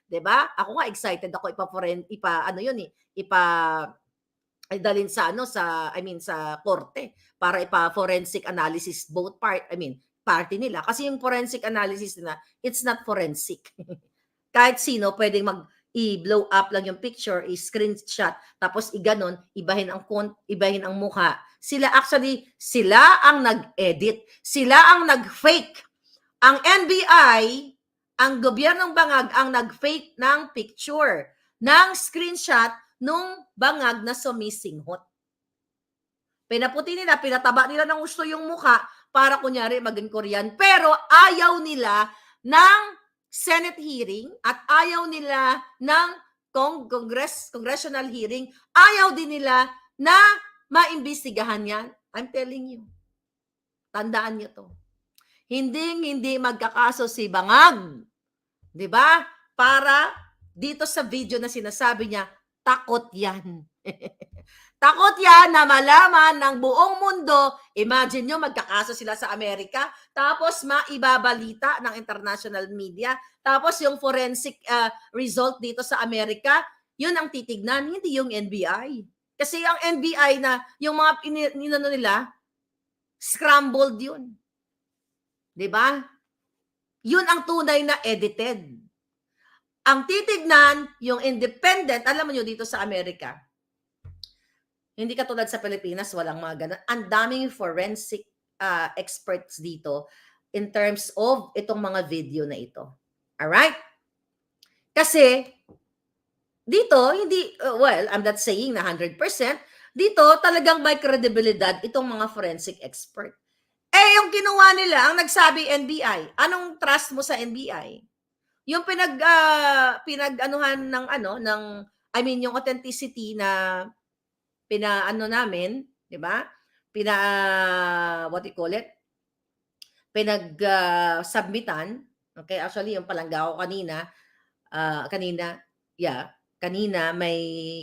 A: 'Di ba? Ako nga excited ako dalhin sa sa korte para ipa-forensic analysis both party nila. Kasi yung forensic analysis nila, it's not forensic. Kahit sino pwedeng i-blow up lang yung picture, i-screenshot, tapos iganon, ibahin ang mukha. Sila ang nag-edit. Sila ang nag-fake. Ang NBI, ang gobyernong bangag ang nag-fake ng picture, ng screenshot nung bangag na sumisinghot. Pinaputi nila, pinataba nila ng gusto yung mukha para kunyari maging Korean. Pero ayaw nila ng Senate hearing at ayaw nila ng congressional hearing. Ayaw din nila na maimbestigahan yan. I'm telling you. Tandaan nyo to. Hindi magkakaso si Bangag. 'Di ba? Para dito sa video na sinasabi niya, takot yan. Takot yan na malaman ng buong mundo. Imagine nyo, magkakaso sila sa Amerika, tapos maibabalita ng international media, tapos yung forensic result dito sa Amerika, yun ang titignan, hindi yung NBI. Kasi ang NBI na, yung mga inano nila, scrambled yun. 'Di ba? Yun ang tunay na edited. Ang titignan, yung independent, alam mo nyo dito sa Amerika, hindi katulad sa Pilipinas, walang mga ganun. Ang daming forensic experts dito in terms of itong mga video na ito. Alright? Kasi, dito, I'm not saying na 100%, dito talagang may credibilidad itong mga forensic expert. Yung kinuha nila, ang nagsabi NBI, anong trust mo sa NBI? Yung pinag-anuhan yung authenticity na namin, 'di ba? Submitan. Okay, actually yung palangga ko kanina may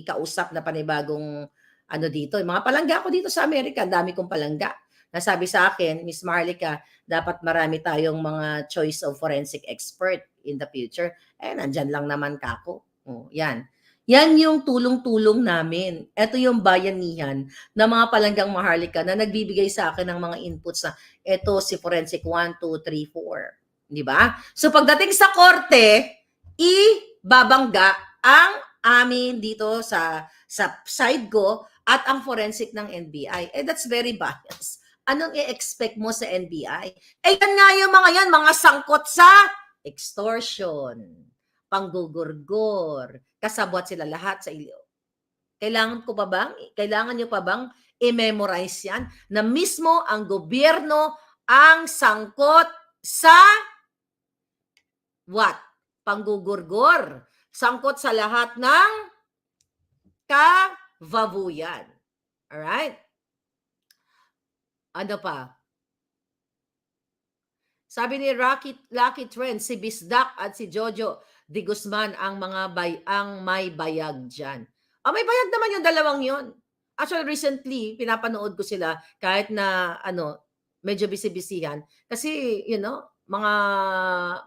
A: kausap na panibagong dito. Yung mga palangga ko dito sa Amerika, dami kong palangga. Nasabi sa akin, Miss Marlica, dapat marami tayong mga choice of forensic expert in the future. Nandyan lang naman kako. Yan. Yan yung tulong-tulong namin. Ito yung bayanihan ng mga palanggang Maharlika na nagbibigay sa akin ng mga inputs na ito si forensic 1, 2, 3, 4. Di ba? So pagdating sa korte, ibabangga ang amin dito sa side ko at ang forensic ng NBI. That's very biased. Anong i-expect mo sa NBI? Yan nga yung mga sangkot sa extortion, panggugurgor, kasabwat sila lahat sa ilyo. Kailangan nyo pa bang i-memorize yan na mismo ang gobyerno ang sangkot sa panggugurgor, sangkot sa lahat ng kavavuyan. Alright? Ano pa? Sabi ni Lucky Trend, si Bisdak at si Jojo de Guzman ang may bayag dyan. May bayag naman yung dalawang yon. Actually, recently, pinapanood ko sila kahit na medyo busy-busyhan. Kasi,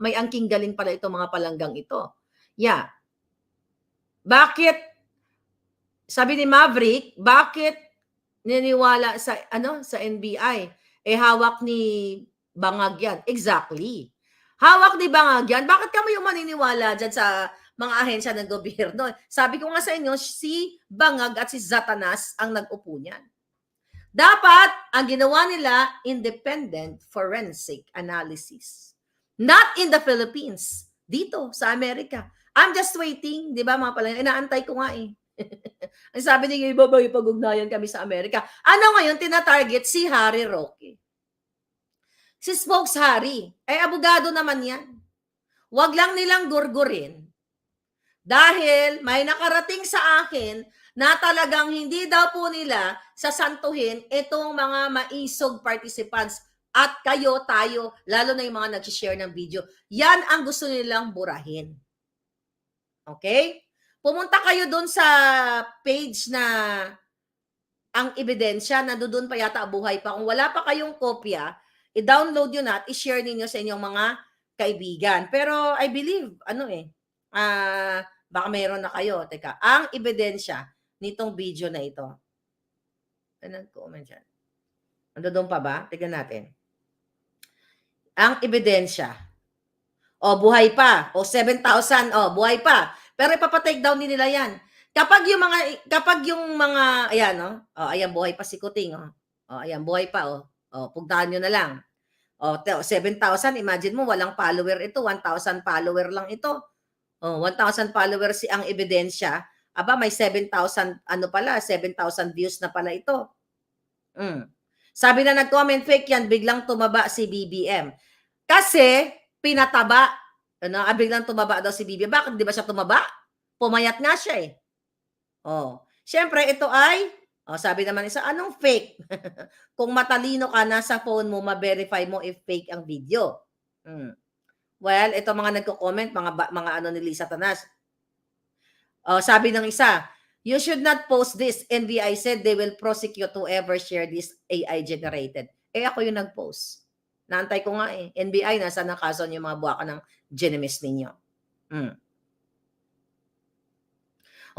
A: may angking galing pala itong mga palanggang ito. Yeah. Bakit, sabi ni Maverick, bakit niniwala sa NBI? Hawak ni Bangag yan. Exactly. Hawak ni Bangag yan. Bakit kamo yung maniniwala dyan sa mga ahensya ng gobyerno? Sabi ko nga sa inyo, si Bangag at si Zatanas ang nag-upo niyan. Dapat, ang ginawa nila, independent forensic analysis. Not in the Philippines. Dito, sa Amerika. I'm just waiting. Di ba mga pala? Inaantay ko nga Ang sabi niya, iba ba yung pag-ugnayan kami sa Amerika? Ano ngayon, tinatarget si Harry Roque. Si Spokes Harry. Abogado naman yan. Huwag lang nilang gurgurin. Dahil may nakarating sa akin na talagang hindi daw po nila sasantuhin itong mga maisog participants at tayo, lalo na yung mga nag-share ng video. Yan ang gusto nilang burahin. Okay? Pumunta kayo doon sa page na ang ebidensya, nandoon pa yata buhay pa. Kung wala pa kayong kopya, i-download yun at i-share ninyo sa inyong mga kaibigan. Pero I believe, baka mayroon na kayo. Teka, ang ebidensya nitong video na ito. Comment dyan. Nandoon pa ba? Tignan natin. Ang ebidensya. O, buhay pa. O, 7,000. O, buhay pa. Pero ipapatake down din nila yan. Kapag yung mga, ayan, no? O, ayan, buhay pa si Kuting, o. O, ayan, buhay pa, o. O, puntahan nyo na lang. O, 7,000, imagine mo, walang follower ito. 1,000 follower lang ito. O, 1,000 followers ang ebidensya. Aba, may 7,000, 7,000 views na pala ito. Sabi na nag-comment, fake yan, biglang tumaba si BBM. Kasi, pinataba. Biglang tumaba daw si BBM. Bakit di ba siya tumaba? Pumayat nga siya eh. Siyempre, ito ay, sabi naman isa, anong fake? Kung matalino ka, nasa phone mo, ma-verify mo if fake ang video. Well, ito mga nagko-comment, mga ni Lisa Tanas. Sabi ng isa, you should not post this. NBI said they will prosecute whoever share this AI generated. Ako yung nag-post. Naantay ko nga eh. NBI, nasa na kaso yung mga buwaka ng genemis ninyo.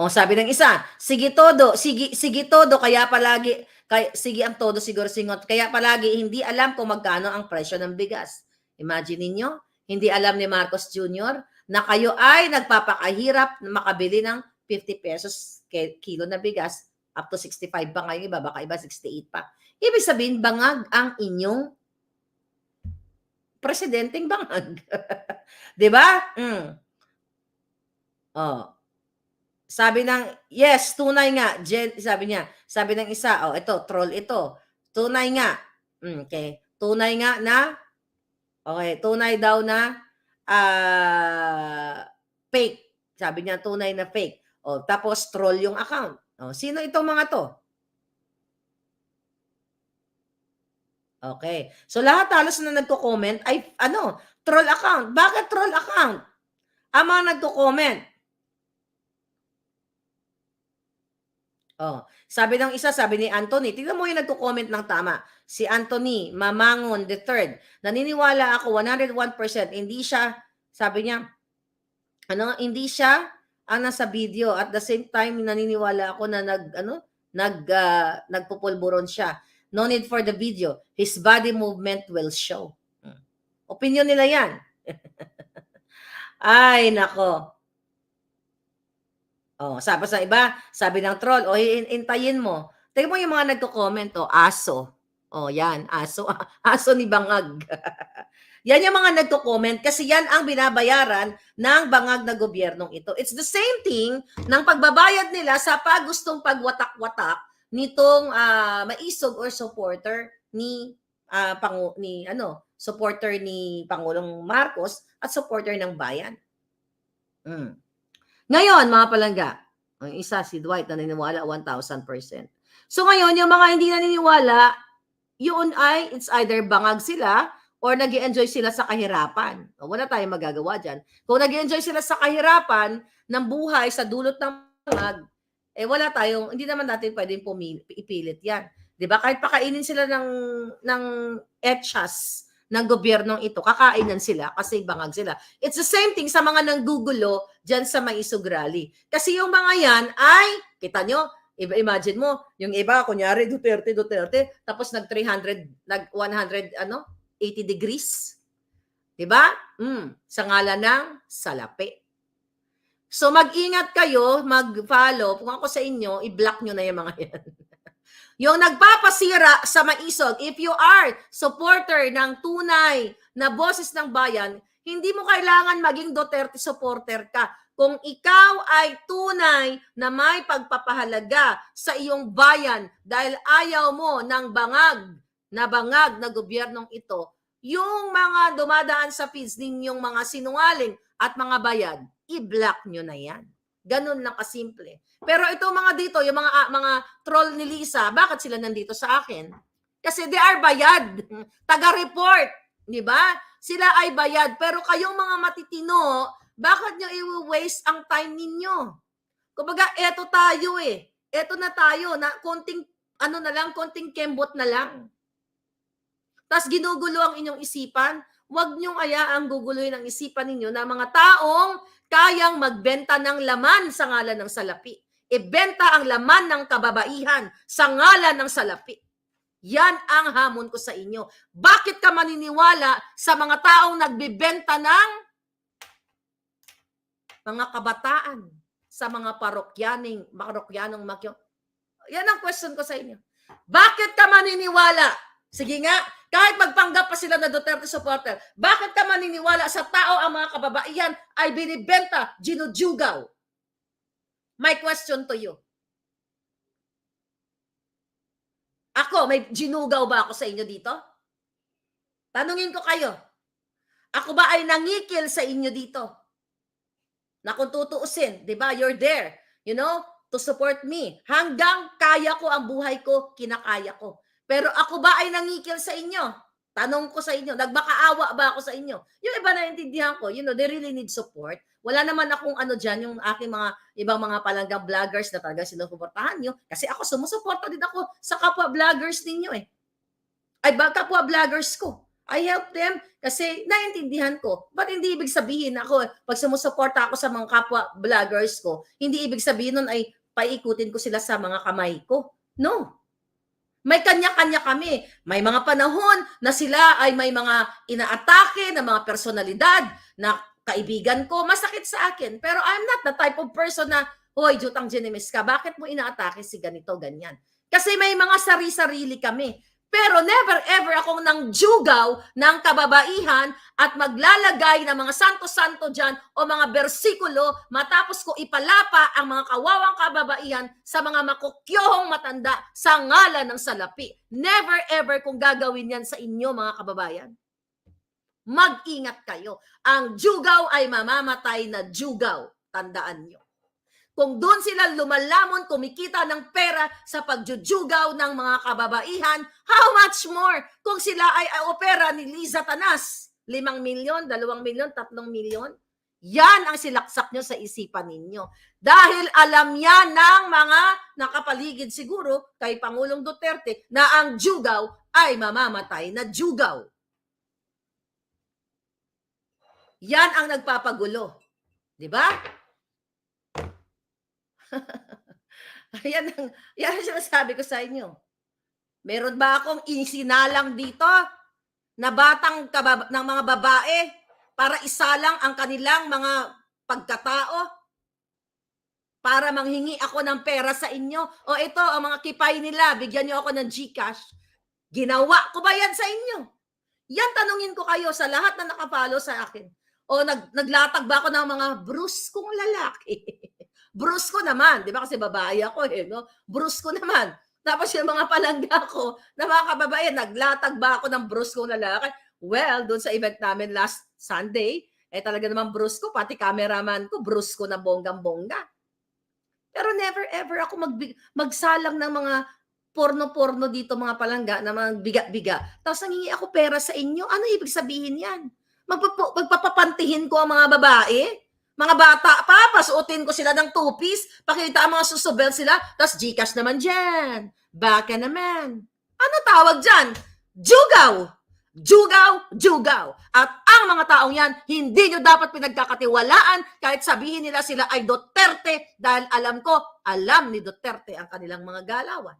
A: Sabi ng isa, sige todo, kaya palagi, sige ang todo siguro singot, kaya palagi hindi alam kung magkano ang presyo ng bigas. Imagine ninyo, hindi alam ni Marcos Jr. na kayo ay nagpapakahirap na makabili ng 50 pesos kilo na bigas, up to 65 pa ngayon, iba, baka iba 68 pa. Ibig sabihin, bangag ang inyong presidenteng bangag. Diba? Sabi ng, yes, tunay nga. Sabi niya, sabi ng isa, ito, troll ito. Tunay nga. Okay. Tunay nga na, okay, tunay daw na fake. Sabi niya, tunay na fake. Tapos, troll yung account. Sino itong mga to? Okay. So, lahat halos na nagko-comment ay, troll account. Bakit troll account? Ang mga nagko-comment. Sabi ng isa, sabi ni Anthony, tingnan mo yung nagko-comment ng tama. Si Anthony Mamangon III. Naniniwala ako 101%. Hindi siya, sabi niya, hindi siya ang nasa video. At the same time, naniniwala ako na nagpupulburon siya. No need for the video. His body movement will show. Opinion nila yan. Ay, nako. Sabi sa iba, sabi ng troll, hintayin mo. Tingnan mo yung mga nagko-comment, aso. Yan, aso. Aso ni Bangag. Yan yung mga nagko-comment kasi yan ang binabayaran ng bangag na gobyernong ito. It's the same thing ng pagbabayad nila sa gustong pagwatak-watak nitong maisog or supporter ni supporter ni Pangulong Marcos at supporter ng bayan. Ngayon, mga palangga, ang isa si Dwight na naniniwala 1,000%. So ngayon, yung mga hindi naniniwala, yun ay it's either bangag sila or nag-i-enjoy sila sa kahirapan. Wala tayong magagawa dyan. Kung nag-i-enjoy sila sa kahirapan ng buhay sa dulot ng bangag, wala tayong, hindi naman natin pwedeng ipilit yan. Diba? Kahit pakainin sila ng etchas ng gobyernong ito, kakainan sila kasi bangag sila. It's the same thing sa mga nanggugulo dyan sa Maisog Rally. Kasi yung mga yan ay, kita nyo, imagine mo, yung iba, kunyari, Duterte, tapos nag-180 degrees. Diba? Sa ngalan ng salapi. So mag-ingat kayo, mag-follow. Kung ako sa inyo, i-block nyo na yung mga yan. Yung nagpapasira sa Maisog, if you are supporter ng tunay na boses ng bayan, hindi mo kailangan maging Duterte supporter ka. Kung ikaw ay tunay na may pagpapahalaga sa iyong bayan dahil ayaw mo ng bangag na gobyernong ito, yung mga dumadaan sa feeds ninyong mga sinungaling at mga bayad, i-block nyo na yan. Ganun lang kasimple. Pero ito mga dito, yung mga troll ni Lisa, bakit sila nandito sa akin? Kasi they are bayad. Taga-report. Di ba? Sila ay bayad. Pero kayong mga matitino, bakit nyo i-waste ang time ninyo? Kumbaga, eto tayo eh. Eto na tayo na konting ano na lang, konting kembot na lang. Tas ginugulo ang inyong isipan, huwag niyong ayaang guguluhin ang isipan ninyo na mga taong kayang magbenta ng laman sa ngalan ng salapi. Ibenta ang laman ng kababaihan sa ngalan ng salapi. Yan ang hamon ko sa inyo. Bakit ka maniniwala sa mga taong nagbibenta ng mga kabataan sa mga parokyanong makyo? Yan ang question ko sa inyo. Bakit ka maniniwala? Sige nga, kahit magpanggap pa sila na Duterte supporter, bakit ka maniniwala sa tao ang mga kababaihan ay binibenta, ginujugaw? My question to you. Ako, may ginugaw ba ako sa inyo dito? Tanungin ko kayo. Ako ba ay nangikil sa inyo dito? Na kung tutuusin, di ba, you're there, you know, to support me. Hanggang kaya ko ang buhay ko, kinakaya ko. Pero ako ba ay nangikil sa inyo? Tanong ko sa inyo, nagmakaawa ba ako sa inyo? Yung iba naintindihan ko, you know, they really need support. Wala naman akong ano dyan, yung aking mga ibang mga palanggang vloggers na talaga sinusuportahan nyo. Kasi ako, sumusuporta din ako sa kapwa vloggers ninyo eh. Ay, kapwa vloggers ko. I help them kasi naintindihan ko. But hindi ibig sabihin ako, pag sumusuporta ako sa mga kapwa vloggers ko, hindi ibig sabihin nun ay paikutin ko sila sa mga kamay ko. No. May kanya-kanya kami. May mga panahon na sila ay may mga inaatake na mga personalidad na kaibigan ko. Masakit sa akin. Pero I'm not the type of person na, hoy, Jutang Genemis ka, bakit mo inaatake si ganito, ganyan? Kasi may mga sari-sarili kami. Pero never ever akong nangjugaw ng kababaihan at maglalagay ng mga santo-santo dyan o mga bersikulo matapos ko ipalapa ang mga kawawang kababaihan sa mga makukyohong matanda sa ngalan ng salapi. Never ever kung gagawin yan sa inyo mga kababayan. Mag-ingat kayo. Ang jugaw ay mamamatay na jugaw. Tandaan nyo. Kung doon sila lumalamon, kumikita ng pera sa pagjujugaw ng mga kababaihan, how much more kung sila ay opera ni Liza Tanas? 5 milyon, 2 milyon, 3 milyon? Yan ang silaksak nyo sa isipan ninyo. Dahil alam yan ng mga nakapaligid siguro kay Pangulong Duterte na ang jugaw ay mamamatay na jugaw. Yan ang nagpapagulo. Di ba? yan ang sinasabi ko sa inyo. Meron ba akong isinalang dito na batang ng mga babae para isalang ang kanilang mga pagkatao? Para manghingi ako ng pera sa inyo? O ito, ang mga kipay nila, bigyan niyo ako ng GCash. Ginawa ko ba yan sa inyo? Yan tanungin ko kayo sa lahat na nakapalo sa akin. O naglatag ba ako ng mga bruskong lalaki? Brusko naman, di ba? Kasi babae ako eh, no? Brusko naman. Tapos yung mga palangga ko, na mga kababayan, naglatag ba ako ng bruskong lalaki? Well, doon sa event namin last Sunday, talaga naman brusko, pati cameraman ko, brusko na bonggang-bongga. Pero never ever ako magsalang ng mga porno-porno dito, mga palangga, na mga biga-biga. Tapos nangingi ako pera sa inyo. Ano ibig sabihin yan? Magpapapantihin ko ang mga babae? Mga bata pa, pasuotin ko sila ng two-piece, pakita ang mga susubel sila, tapos GCash naman dyan. Baka naman. Ano tawag dyan? Jugaw! Jugaw! Jugaw! At ang mga taong yan, hindi nyo dapat pinagkakatiwalaan kahit sabihin nila sila ay Duterte dahil alam ni Duterte ang kanilang mga galawan.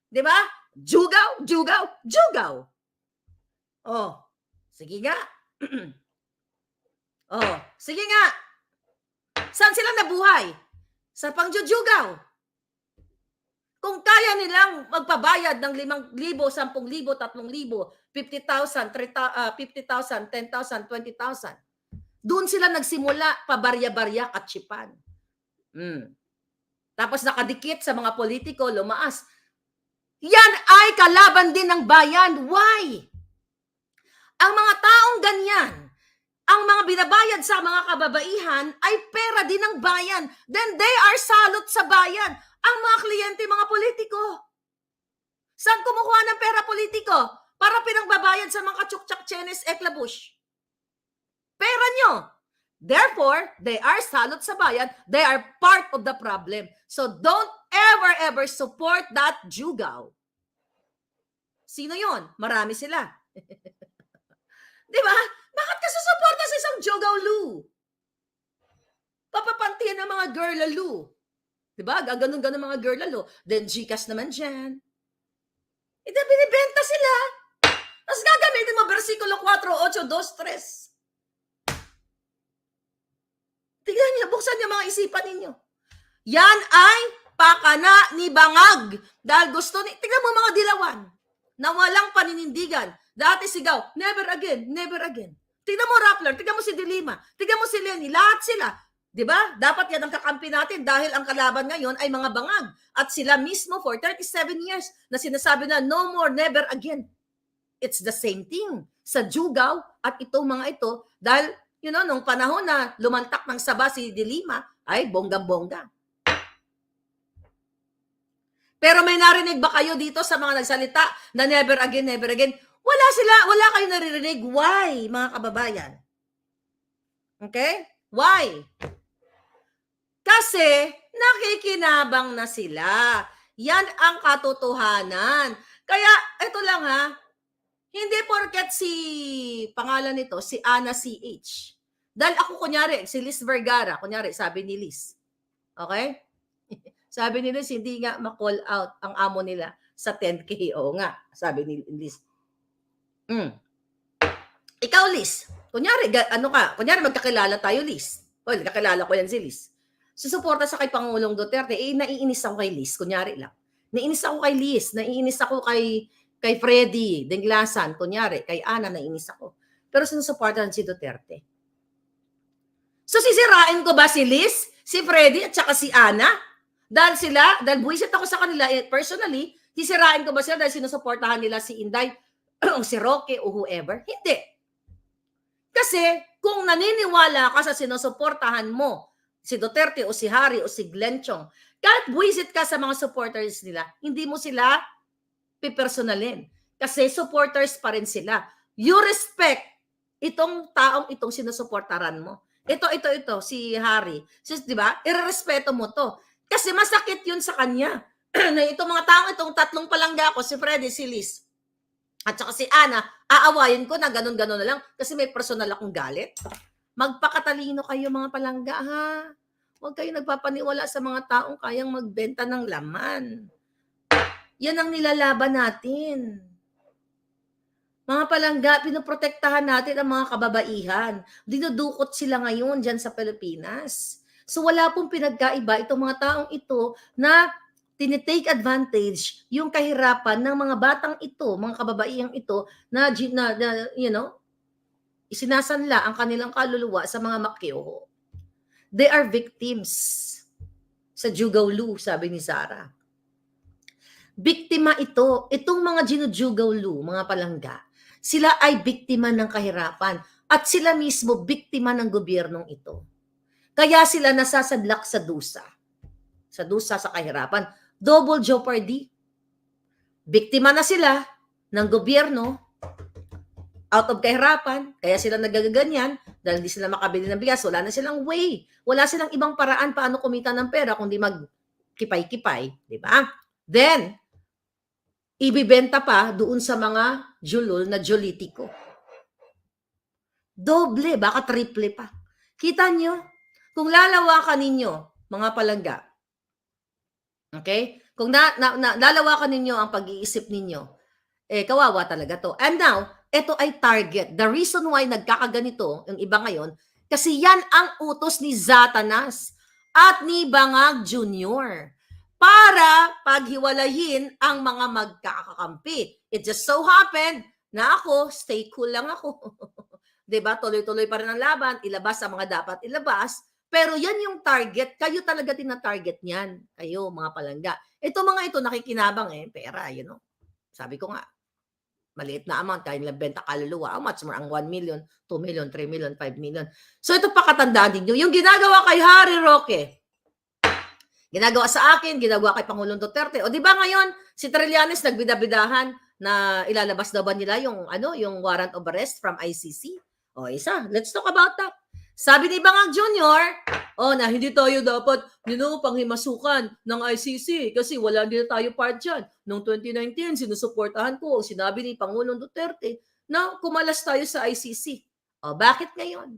A: Di ba? Jugaw! Jugaw! Jugaw! Oh, sige nga. Oh, sige nga. Saan sila nabuhay? Sa pangjujugaw. Kung kaya nilang magpabayad ng 5,000, 10,000, 3,000, 50,000, 50,000, 10,000, 20,000. Doon sila nagsimula pabarya-barya katsipan. Tapos nakadikit sa mga politiko, lumaas. Yan ay kalaban din ng bayan. Why? Ang mga taong ganyan, ang mga binabayad sa mga kababaihan ay pera din ng bayan. Then they are salot sa bayan. Ang mga kliyente, mga politiko. Saan kumukuha ng pera politiko? Para pinangbabayad sa mga tsuk-tsak, chenes, eklabush. Pera nyo. Therefore, they are salot sa bayan. They are part of the problem. So don't ever support that jugaw. Sino yon? Marami sila. Di ba? Bakit ka susuporta sa isang jugaw, Lu? Papapantihan ng mga girl lalo. Diba? Gaganon-ganon mga girl lalo. Then Gcash naman dyan. Ito, binibenta sila. Tapos gagamitin mo versikulo 4, 8, 2, 3. Tignan niyo, buksan niyo mga isipan ninyo. Yan ay pakana ni Bangag. Dahil gusto ni, tignan mo mga dilawan na walang paninindigan. Dati sigaw, never again, never again. Tignan mo Rappler, tignan mo si Dilima, tignan mo si Lenny, lahat sila. Diba? Dapat yan ang kakampi natin dahil ang kalaban ngayon ay mga bangag. At sila mismo for 37 years na sinasabi na no more, never again. It's the same thing sa Jugaw at itong mga ito dahil, you know, nung panahon na lumantak ng saba si Dilima, ay bonggang-bongga. Pero may narinig ba kayo dito sa mga nagsalita na never again, never again? Wala kayo naririnig. Why, mga kababayan? Okay? Why? Kasi nakikinabang na sila. Yan ang katotohanan. Kaya, ito lang ha, hindi porket si, pangalan nito, si Ana CH. Dahil ako kunyari, si Liz Vergara, kunyari, sabi ni Liz. Okay? Sabi ni Liz, hindi nga ma-call out ang amo nila sa 10K. Oo nga, sabi ni Liz. Ikaw, Liz, kunyari, kunyari magkakilala tayo, Liz. Well, kakilala ko yan si Liz. Susuporta sa kay Pangulong Duterte, naiinis ako kay Liz, kunyari lang. Naiinis ako kay Liz, naiinis ako kay Freddy Denglasan, kunyari, kay Ana, naiinis ako. Pero sinusuportahan si Duterte. So sisirain ko ba si Liz, si Freddy, at saka si Ana? Dahil buwisit ako sa kanila personally, sisirain ko ba sila dahil sinusuportahan nila si Inday, o si Roque, o whoever? Hindi. Kasi kung naniniwala ka sa sinusuportahan mo, si Duterte o si Harry o si Glenn Chong, kahit buwisit ka sa mga supporters nila, hindi mo sila pipersonalin. Kasi supporters pa rin sila. You respect itong taong itong sinusuportaran mo. Ito, si Harry. Di ba? Irerespeto mo to. Kasi masakit yun sa kanya. Na itong mga taong itong tatlong palangga ko, si Freddy, si Liz, at saka si Ana, aawayin ko na ganun-ganun na lang kasi may personal akong galit. Magpakatalino kayo mga palangga, ha? Huwag kayo nagpapaniwala sa mga taong kayang magbenta ng laman. Yan ang nilalaban natin. Mga palangga, pinoprotektahan natin ang mga kababaihan. Dinudukot sila ngayon dyan sa Pilipinas. So wala pong pinagkaiba itong mga taong ito na tinitake advantage yung kahirapan ng mga batang ito, mga kababaihang ito na you know, isinasanla ang kanilang kaluluwa sa mga makyoho. They are victims. Sa Jugaw Lu, sabi ni Sarah. Biktima ito. Itong mga Jugaw Lu, mga palangga, sila ay biktima ng kahirapan at sila mismo biktima ng gobyernong ito. Kaya sila nasasadlak sa dusa. Sa dusa sa kahirapan. Double jeopardy. Biktima na sila ng gobyerno out of kahirapan, kaya sila nagaganyan dahil hindi sila makabili ng bigas, wala na silang way. Wala silang ibang paraan paano kumita ng pera kundi magkipay-kipay, di ba? Then, ibibenta pa doon sa mga julol na jolitiko. Doble, baka triple pa. Kita nyo? Kung lalawakan ninyo, mga palangga, okay? Kung lalawakan ninyo ang pag-iisip ninyo, kawawa talaga to. And now, ito ay target. The reason why nagkakaganito, yung iba ngayon, kasi yan ang utos ni Satanas at ni Bangag Jr. para paghiwalayin ang mga magkakakampi. It just so happened na ako, stay cool lang ako. Diba? Tuloy-tuloy pa rin ang laban, ilabas ang mga dapat ilabas. Pero yan yung target. Kayo talaga din na target niyan. Kayo, mga palangga. Ito mga ito, nakikinabang pera, you know. Sabi ko nga, maliit na amount, kaya nilang benta kaluluwa. How much more? Ang 1 million, 2 million, 3 million, 5 million. So ito pakatandaan ninyo. Yung ginagawa kay Harry Roque, ginagawa sa akin, ginagawa kay Pangulong Duterte. O di ba ngayon, si Trillanes nagbidabidahan na ilalabas daw ba nila yung warrant of arrest from ICC? O isa, let's talk about that. Sabi ni Bangag Jr., na hindi tayo dapat, panghimasukan ng ICC kasi wala din tayo part dyan. Noong 2019, sinusuportahan ko ang sinabi ni Pangulong Duterte na kumalas tayo sa ICC. Bakit ngayon?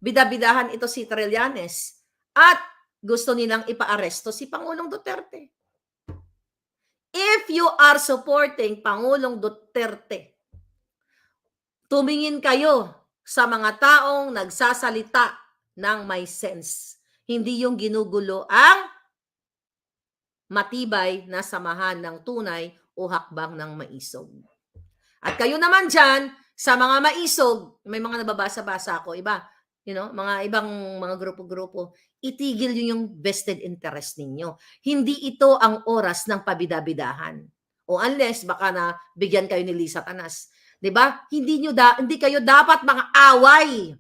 A: Bidabidahan ito si Trillanes at gusto nilang ipaaresto si Pangulong Duterte. If you are supporting Pangulong Duterte, tumingin kayo sa mga taong nagsasalita ng may sense. Hindi yung ginugulo ang matibay na samahan ng tunay o hakbang ng maisog. At kayo naman dyan, sa mga maisog, may mga nababasa-basa ako, iba, mga ibang mga grupo-grupo, itigil yun yung vested interest ninyo. Hindi ito ang oras ng pabidabidahan. O unless baka na bigyan kayo ni Lisa Tanas. 'Di ba? Hindi kayo dapat mga away.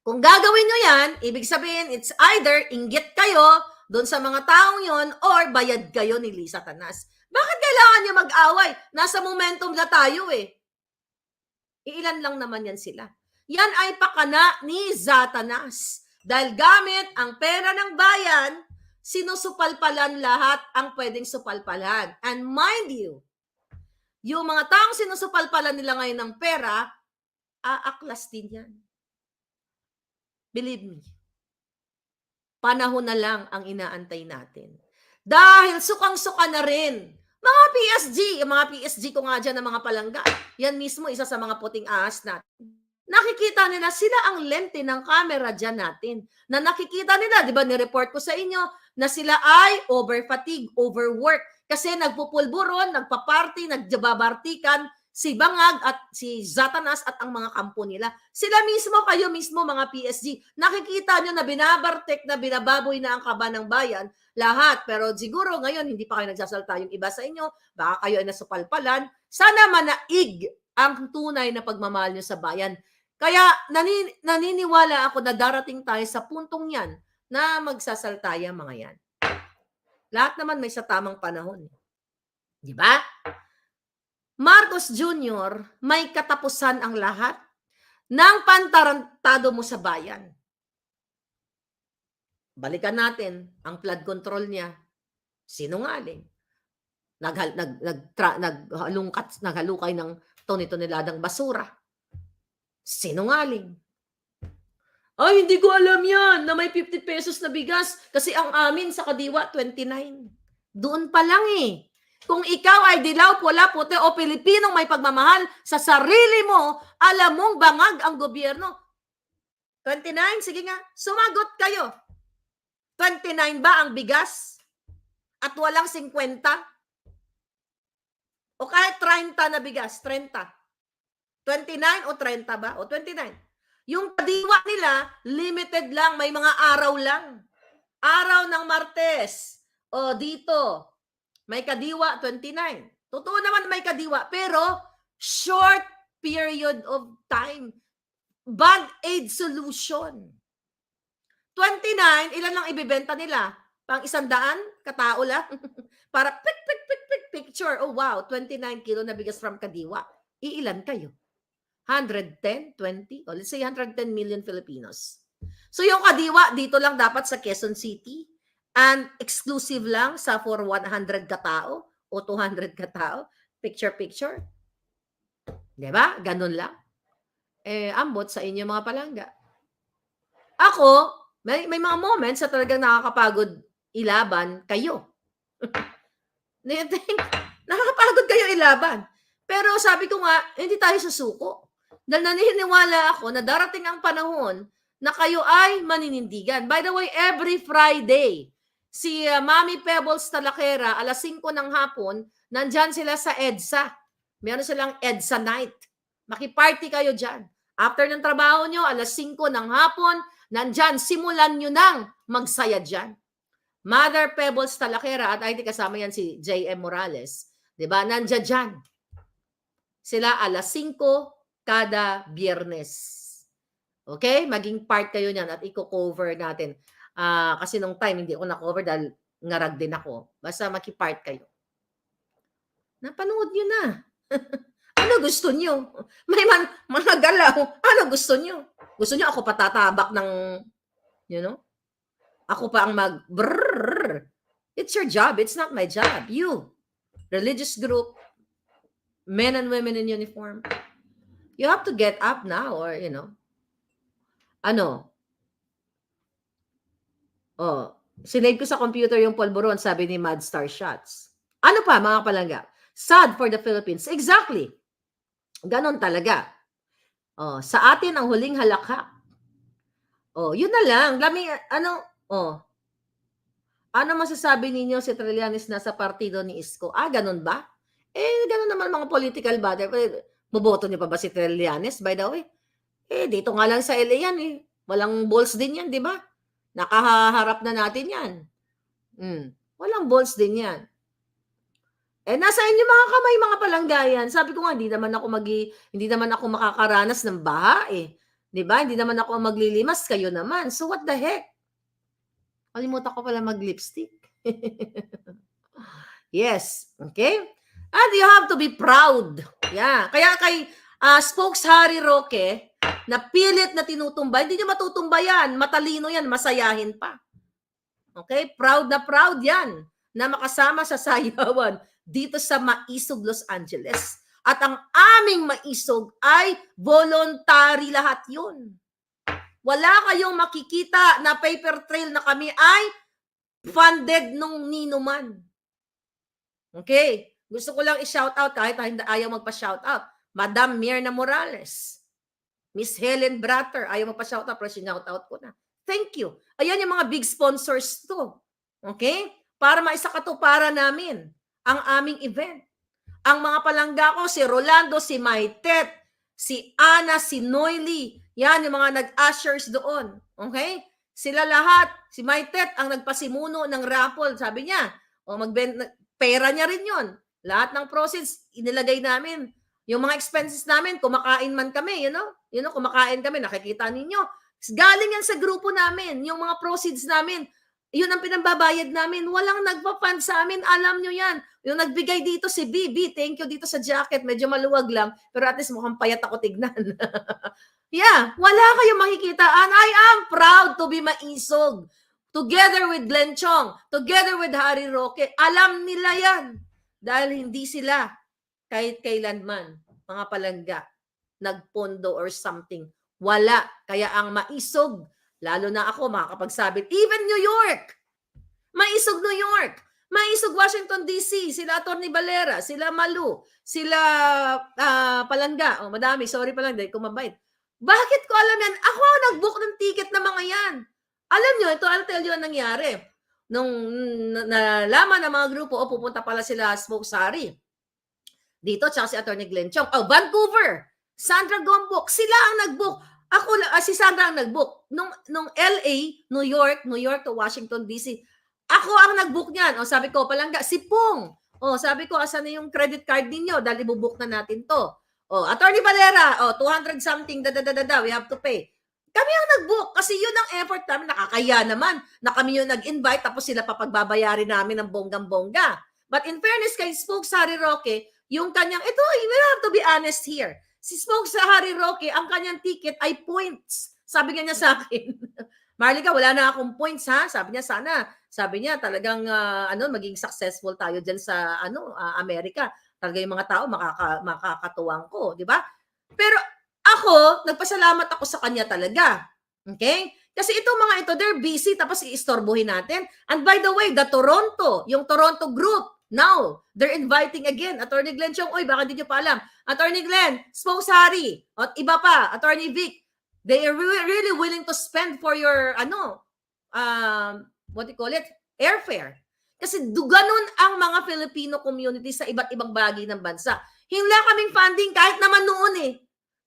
A: Kung gagawin nyo yan, ibig sabihin, it's either inggit kayo doon sa mga taong yon or bayad kayo ni Lisa Tanas. Bakit kailangan nyo mag-away? Nasa momentum na tayo eh. Iilan lang naman yan sila. Yan ay pakana ni Satanas. Dahil gamit ang pera ng bayan, sinusupalpalan lahat ang pwedeng supalpalan. And mind you, yung mga taong sinusupalpalan nila ngayon ng pera, aaklas din yan. Believe me. Panahon na lang ang inaantay natin. Dahil sukang-suka na rin. Mga PSG ko nga dyan ng mga palangga. Yan mismo, isa sa mga puting ahas natin. Nakikita nila, sila ang lente ng camera dyan natin. Na nakikita nila, di ba, nireport ko sa inyo, na sila ay over-fatigue, overwork. Kasi nagpupulburon, nagpa-party, nagjababartikan, si Bangag at si Satanas at ang mga kampo nila. Sila mismo, kayo mismo mga PSG, nakikita nyo na binabartek, na binababoy na ang kaba ng bayan, lahat. Pero siguro ngayon, hindi pa kayo nagsasalta yung iba sa inyo, baka kayo ay nasupalpalan. Sana manaig ang tunay na pagmamahal nyo sa bayan. Kaya naniniwala ako na darating tayo sa puntong yan na magsasalta yung mga yan. Lahat naman may sa tamang panahon. Di ba? Marcos Jr., may katapusan ang lahat ng pantarantado mo sa bayan. Balikan natin ang flood control niya. Sinungaling. Naghalukay ng toniladang basura. Sinungaling. Ay, hindi ko alam yan na may 50 pesos na bigas kasi ang amin sa Kadiwa, 29. Doon pa lang eh. Kung ikaw ay dilaw, pula, puti o Pilipinong may pagmamahal sa sarili mo, alam mong bangag ang gobyerno. 29, sige nga, sumagot kayo. 29 ba ang bigas? At walang 50? O kahit 30 na bigas, 30. 29 o 30 ba? O 29. Yung Kadiwa nila, limited lang, may mga araw lang. Araw ng Martes. O dito, may Kadiwa 29. Totoo naman may Kadiwa, pero short period of time. Band-aid solution. 29, ilan lang ibibenta nila? Pang 100 katao lang? Para picture. Oh wow, 29 kilo na bigas from Kadiwa. Iilan kayo? 110, 20? O let's say 110 million Filipinos. So yung Kadiwa, dito lang dapat sa Quezon City. And exclusive lang sa for 100 katao o 200 katao. Picture. Diba? Ganun lang. Ambot sa inyo mga palangga. Ako, may mga moments na talagang nakakapagod ilaban kayo. Nakakapagod kayo ilaban. Pero sabi ko nga, hindi tayo susuko. Dahil naniniwala ako na darating ang panahon na kayo ay maninindigan. By the way, every Friday, si Mami Pebbles Talakera, alas 5 ng hapon, nandyan sila sa EDSA. Meron silang EDSA night. Makiparty kayo dyan. After ng trabaho nyo, alas 5 ng hapon, nandyan, simulan nyo nang magsaya dyan. Mother Pebbles Talakera, at ay kasama yan si J.M. Morales. Diba? Nandyan dyan. Sila alas 5 kada Biyernes. Okay? Maging part kayo niyan at i-cover natin. Kasi nung time, hindi ako na-cover dahil ngarag din ako. Basta makipart kayo. Napanood nyo na. Ano gusto niyo? May mga galaw, ano gusto niyo? Gusto niyo ako patatabak ng, you know? Ako pa ang brrrr. It's your job, it's not my job. You, religious group, men and women in uniform, you have to get up now or, ano, oh, sinave ko sa computer yung polvoron, sabi ni Mad Star Shots. Ano pa, mga palangga? Sad for the Philippines. Exactly. Ganon talaga. Oh, sa atin ang huling halakhak. Oh, yun na lang. Ano masasabi ninyo si Trillanes na sa partido ni Isko? Ganun ba? Ganun naman mga political body. Boboto niyo pa ba si Trillanes, by the way? Dito nga lang sa LA yan Walang balls din yan, di ba? Nakaharap na natin yan. Walang balls din yan. Nasa inyo mga kamay, mga palanggayan. Sabi ko nga, hindi naman ako makakaranas ng baha Di ba? Hindi naman ako maglilimas, kayo naman. So what the heck? Kalimutan ko pala mag-lipstick. Yes. Okay? And you have to be proud. Yeah. Kaya kay Spokes Harry Roque, na pilit na tinutumba, hindi niya matutumba yan. Matalino yan, masayahin pa. Okay? Proud yan na makasama sa sayawan dito sa Maisog, Los Angeles. At ang aming Maisog ay voluntary lahat yun. Wala kayong makikita na paper trail na kami ay funded nung nino man. Okay? Gusto ko lang i-shout out kahit ayaw magpa-shout out. Madam Myrna Morales, Miss Helen Bratter, ayaw magpa-shout out pero shout out ko na. Thank you. Ayan yung mga big sponsors to. Okay? Para maisakatuparan namin ang aming event. Ang mga palangga ko, si Rolando, si Maitet, si Ana, si Noily, yan yung mga nag-ushers doon. Okay? Sila lahat, si Maitet ang nagpasimuno ng raffle, sabi niya. Pera niya rin yon. Lahat ng proceeds, inilagay namin. Yung mga expenses namin, kumakain man kami, kumakain kami, nakikita ninyo. Galing yan sa grupo namin, yung mga proceeds namin, yun ang pinambabayad namin. Walang nagpa-fund sa amin, alam nyo yan. Yung nagbigay dito si BB, thank you dito sa jacket, medyo maluwag lang, pero at least mukhang payat ako tignan. Yeah, wala kayong makikita. And I am proud to be Maisog. Together with Glenn Chong, together with Harry Roque, alam nila yan. Dahil hindi sila kahit kailanman, mga palangga, nagpondo or something. Wala. Kaya ang Maisog, lalo na ako makakapagsabi, even New York, Maisog New York, Maisog Washington DC, sila Atty. Valera, sila Malu, sila palangga, madami, sorry pa lang, dahil kumabait. Bakit ko alam yan? Ako ang nag-book ng ticket na mga yan. Alam nyo, ito, I'll tell you ang nangyari. Nung nalaman ng mga grupo, pupunta pala sila Spokes Harry. Dito, tsaka si Atty. Glenn Chong. Vancouver, Sandra Gombok, sila ang nag-book. Ako, si Sandra ang nag-book. Nung LA, New York to Washington DC, ako ang nag-book niyan. Sabi ko, palangga, si Pong. Sabi ko, asan na yung credit card ninyo? Dahil ibubook na natin to. Atty. Valera, 200 something, we have to pay. Kami ang nag-book kasi yun ang effort namin. Nakakaya naman na kami yung nag-invite tapos sila papagbabayarin namin ng bonggang-bongga. But in fairness kay Spokes Harry Roque, yung kanyang, we have to be honest here. Si Spokes Harry Roque, ang kanyang ticket ay points. Sabi niya sa akin, Marlica, wala na akong points ha. Sabi niya sana. Sabi niya talagang maging successful tayo diyan sa Amerika. Talaga yung mga tao makakatuwang ko, di ba? Pero ako, nagpasalamat ako sa kanya talaga. Okay? Kasi itong mga ito, they're busy tapos iistorbohin natin. And by the way, yung Toronto group, now, they're inviting again, Atty. Glenn Chong, baka hindi nyo pa alam. Atty. Glenn, Spokes Harry, at iba pa, Atty. Vic, they are really willing to spend for your, what do you call it? Airfare. Kasi ganun ang mga Filipino community sa iba't ibang bagay ng bansa. Hingla kaming funding kahit naman noon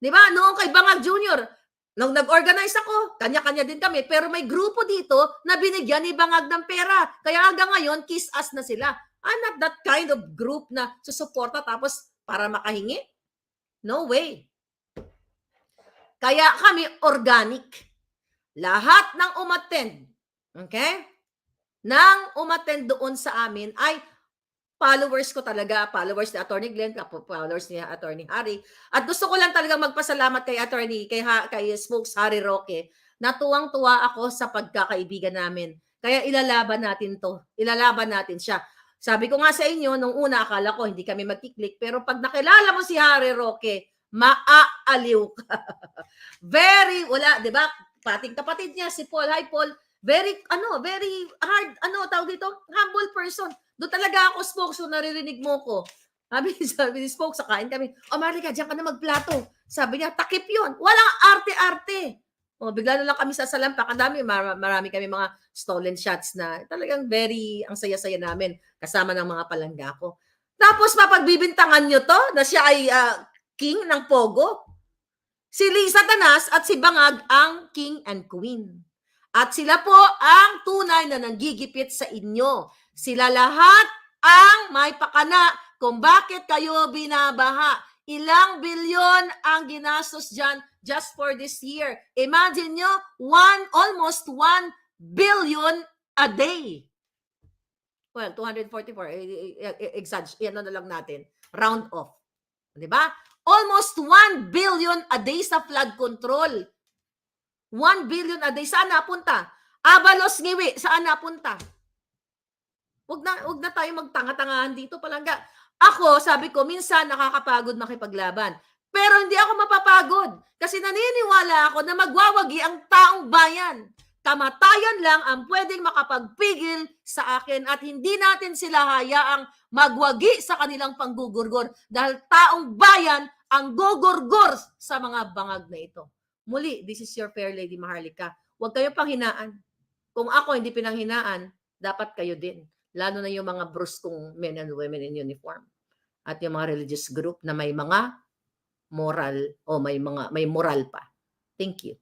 A: Di ba? Noong kay Bangag Jr., nung nag-organize ako, kanya-kanya din kami, pero may grupo dito na binigyan ni Bangag ng pera. Kaya hanggang ngayon, kiss us na sila. I'm not that kind of group na susuporta tapos para makahingi. No way. Kaya kami organic. Lahat ng umattend, okay? Nang umattend doon sa amin ay followers ko talaga, followers ni Attorney Glenn, followers ni Attorney Harry. At gusto ko lang talagang magpasalamat kay Attorney, kay Spokes Harry Roque, na tuwang-tuwa ako sa pagkakaibigan namin. Kaya ilalaban natin to. Ilalaban natin siya. Sabi ko nga sa inyo, nung una akala ko hindi kami magkiklik, pero pag nakilala mo si Harry Roque, maaaliw ka. Very, wala, di ba? Pating kapatid niya, si Paul. Hi, Paul. Very hard, tawag dito, humble person. Doon talaga ako, Spokes, so naririnig mo ko. Sabi ni Spokes, sa kain kami, Marika, diyan ka na magplato. Sabi niya, takip yun. Walang arte-arte. Bigla na lang kami sa salampak. Ang dami, marami kami mga stolen shots na talagang ang saya-saya namin kasama ng mga palangga ko. Tapos, mapagbibintangan nyo to na siya ay king ng Pogo. Si Lisa Tanas at si Bangag ang king and queen. At sila po ang tunay na nanggigipit sa inyo. Sila lahat ang may pakana kung bakit kayo binabaha. Ilang bilyon ang ginastos dyan just for this year. Imagine nyo, almost 1 billion a day. Well, 244, yan na lang natin. Round off. Diba? Almost 1 billion a day sa flood control. 1 billion a day. Saan napunta? Abalos Ngiwi, saan napunta? Huwag na tayo magtanga-tangahan dito, palangga. Ako, sabi ko, minsan nakakapagod makipaglaban. Pero hindi ako mapapagod. Kasi naniniwala ako na magwawagi ang taong bayan. Kamatayan lang ang pwedeng makapagpigil sa akin at hindi natin sila hayaang magwagi sa kanilang panggugurgor dahil taong bayan ang gugurgor sa mga bangag na ito. Muli, this is your Fair Lady Maharlika. Huwag kayo panghinaan. Kung ako hindi pinanghinaan, dapat kayo din. Lalo na yung mga bruskong men and women in uniform. At yung mga religious group na may mga moral o may moral pa. Thank you.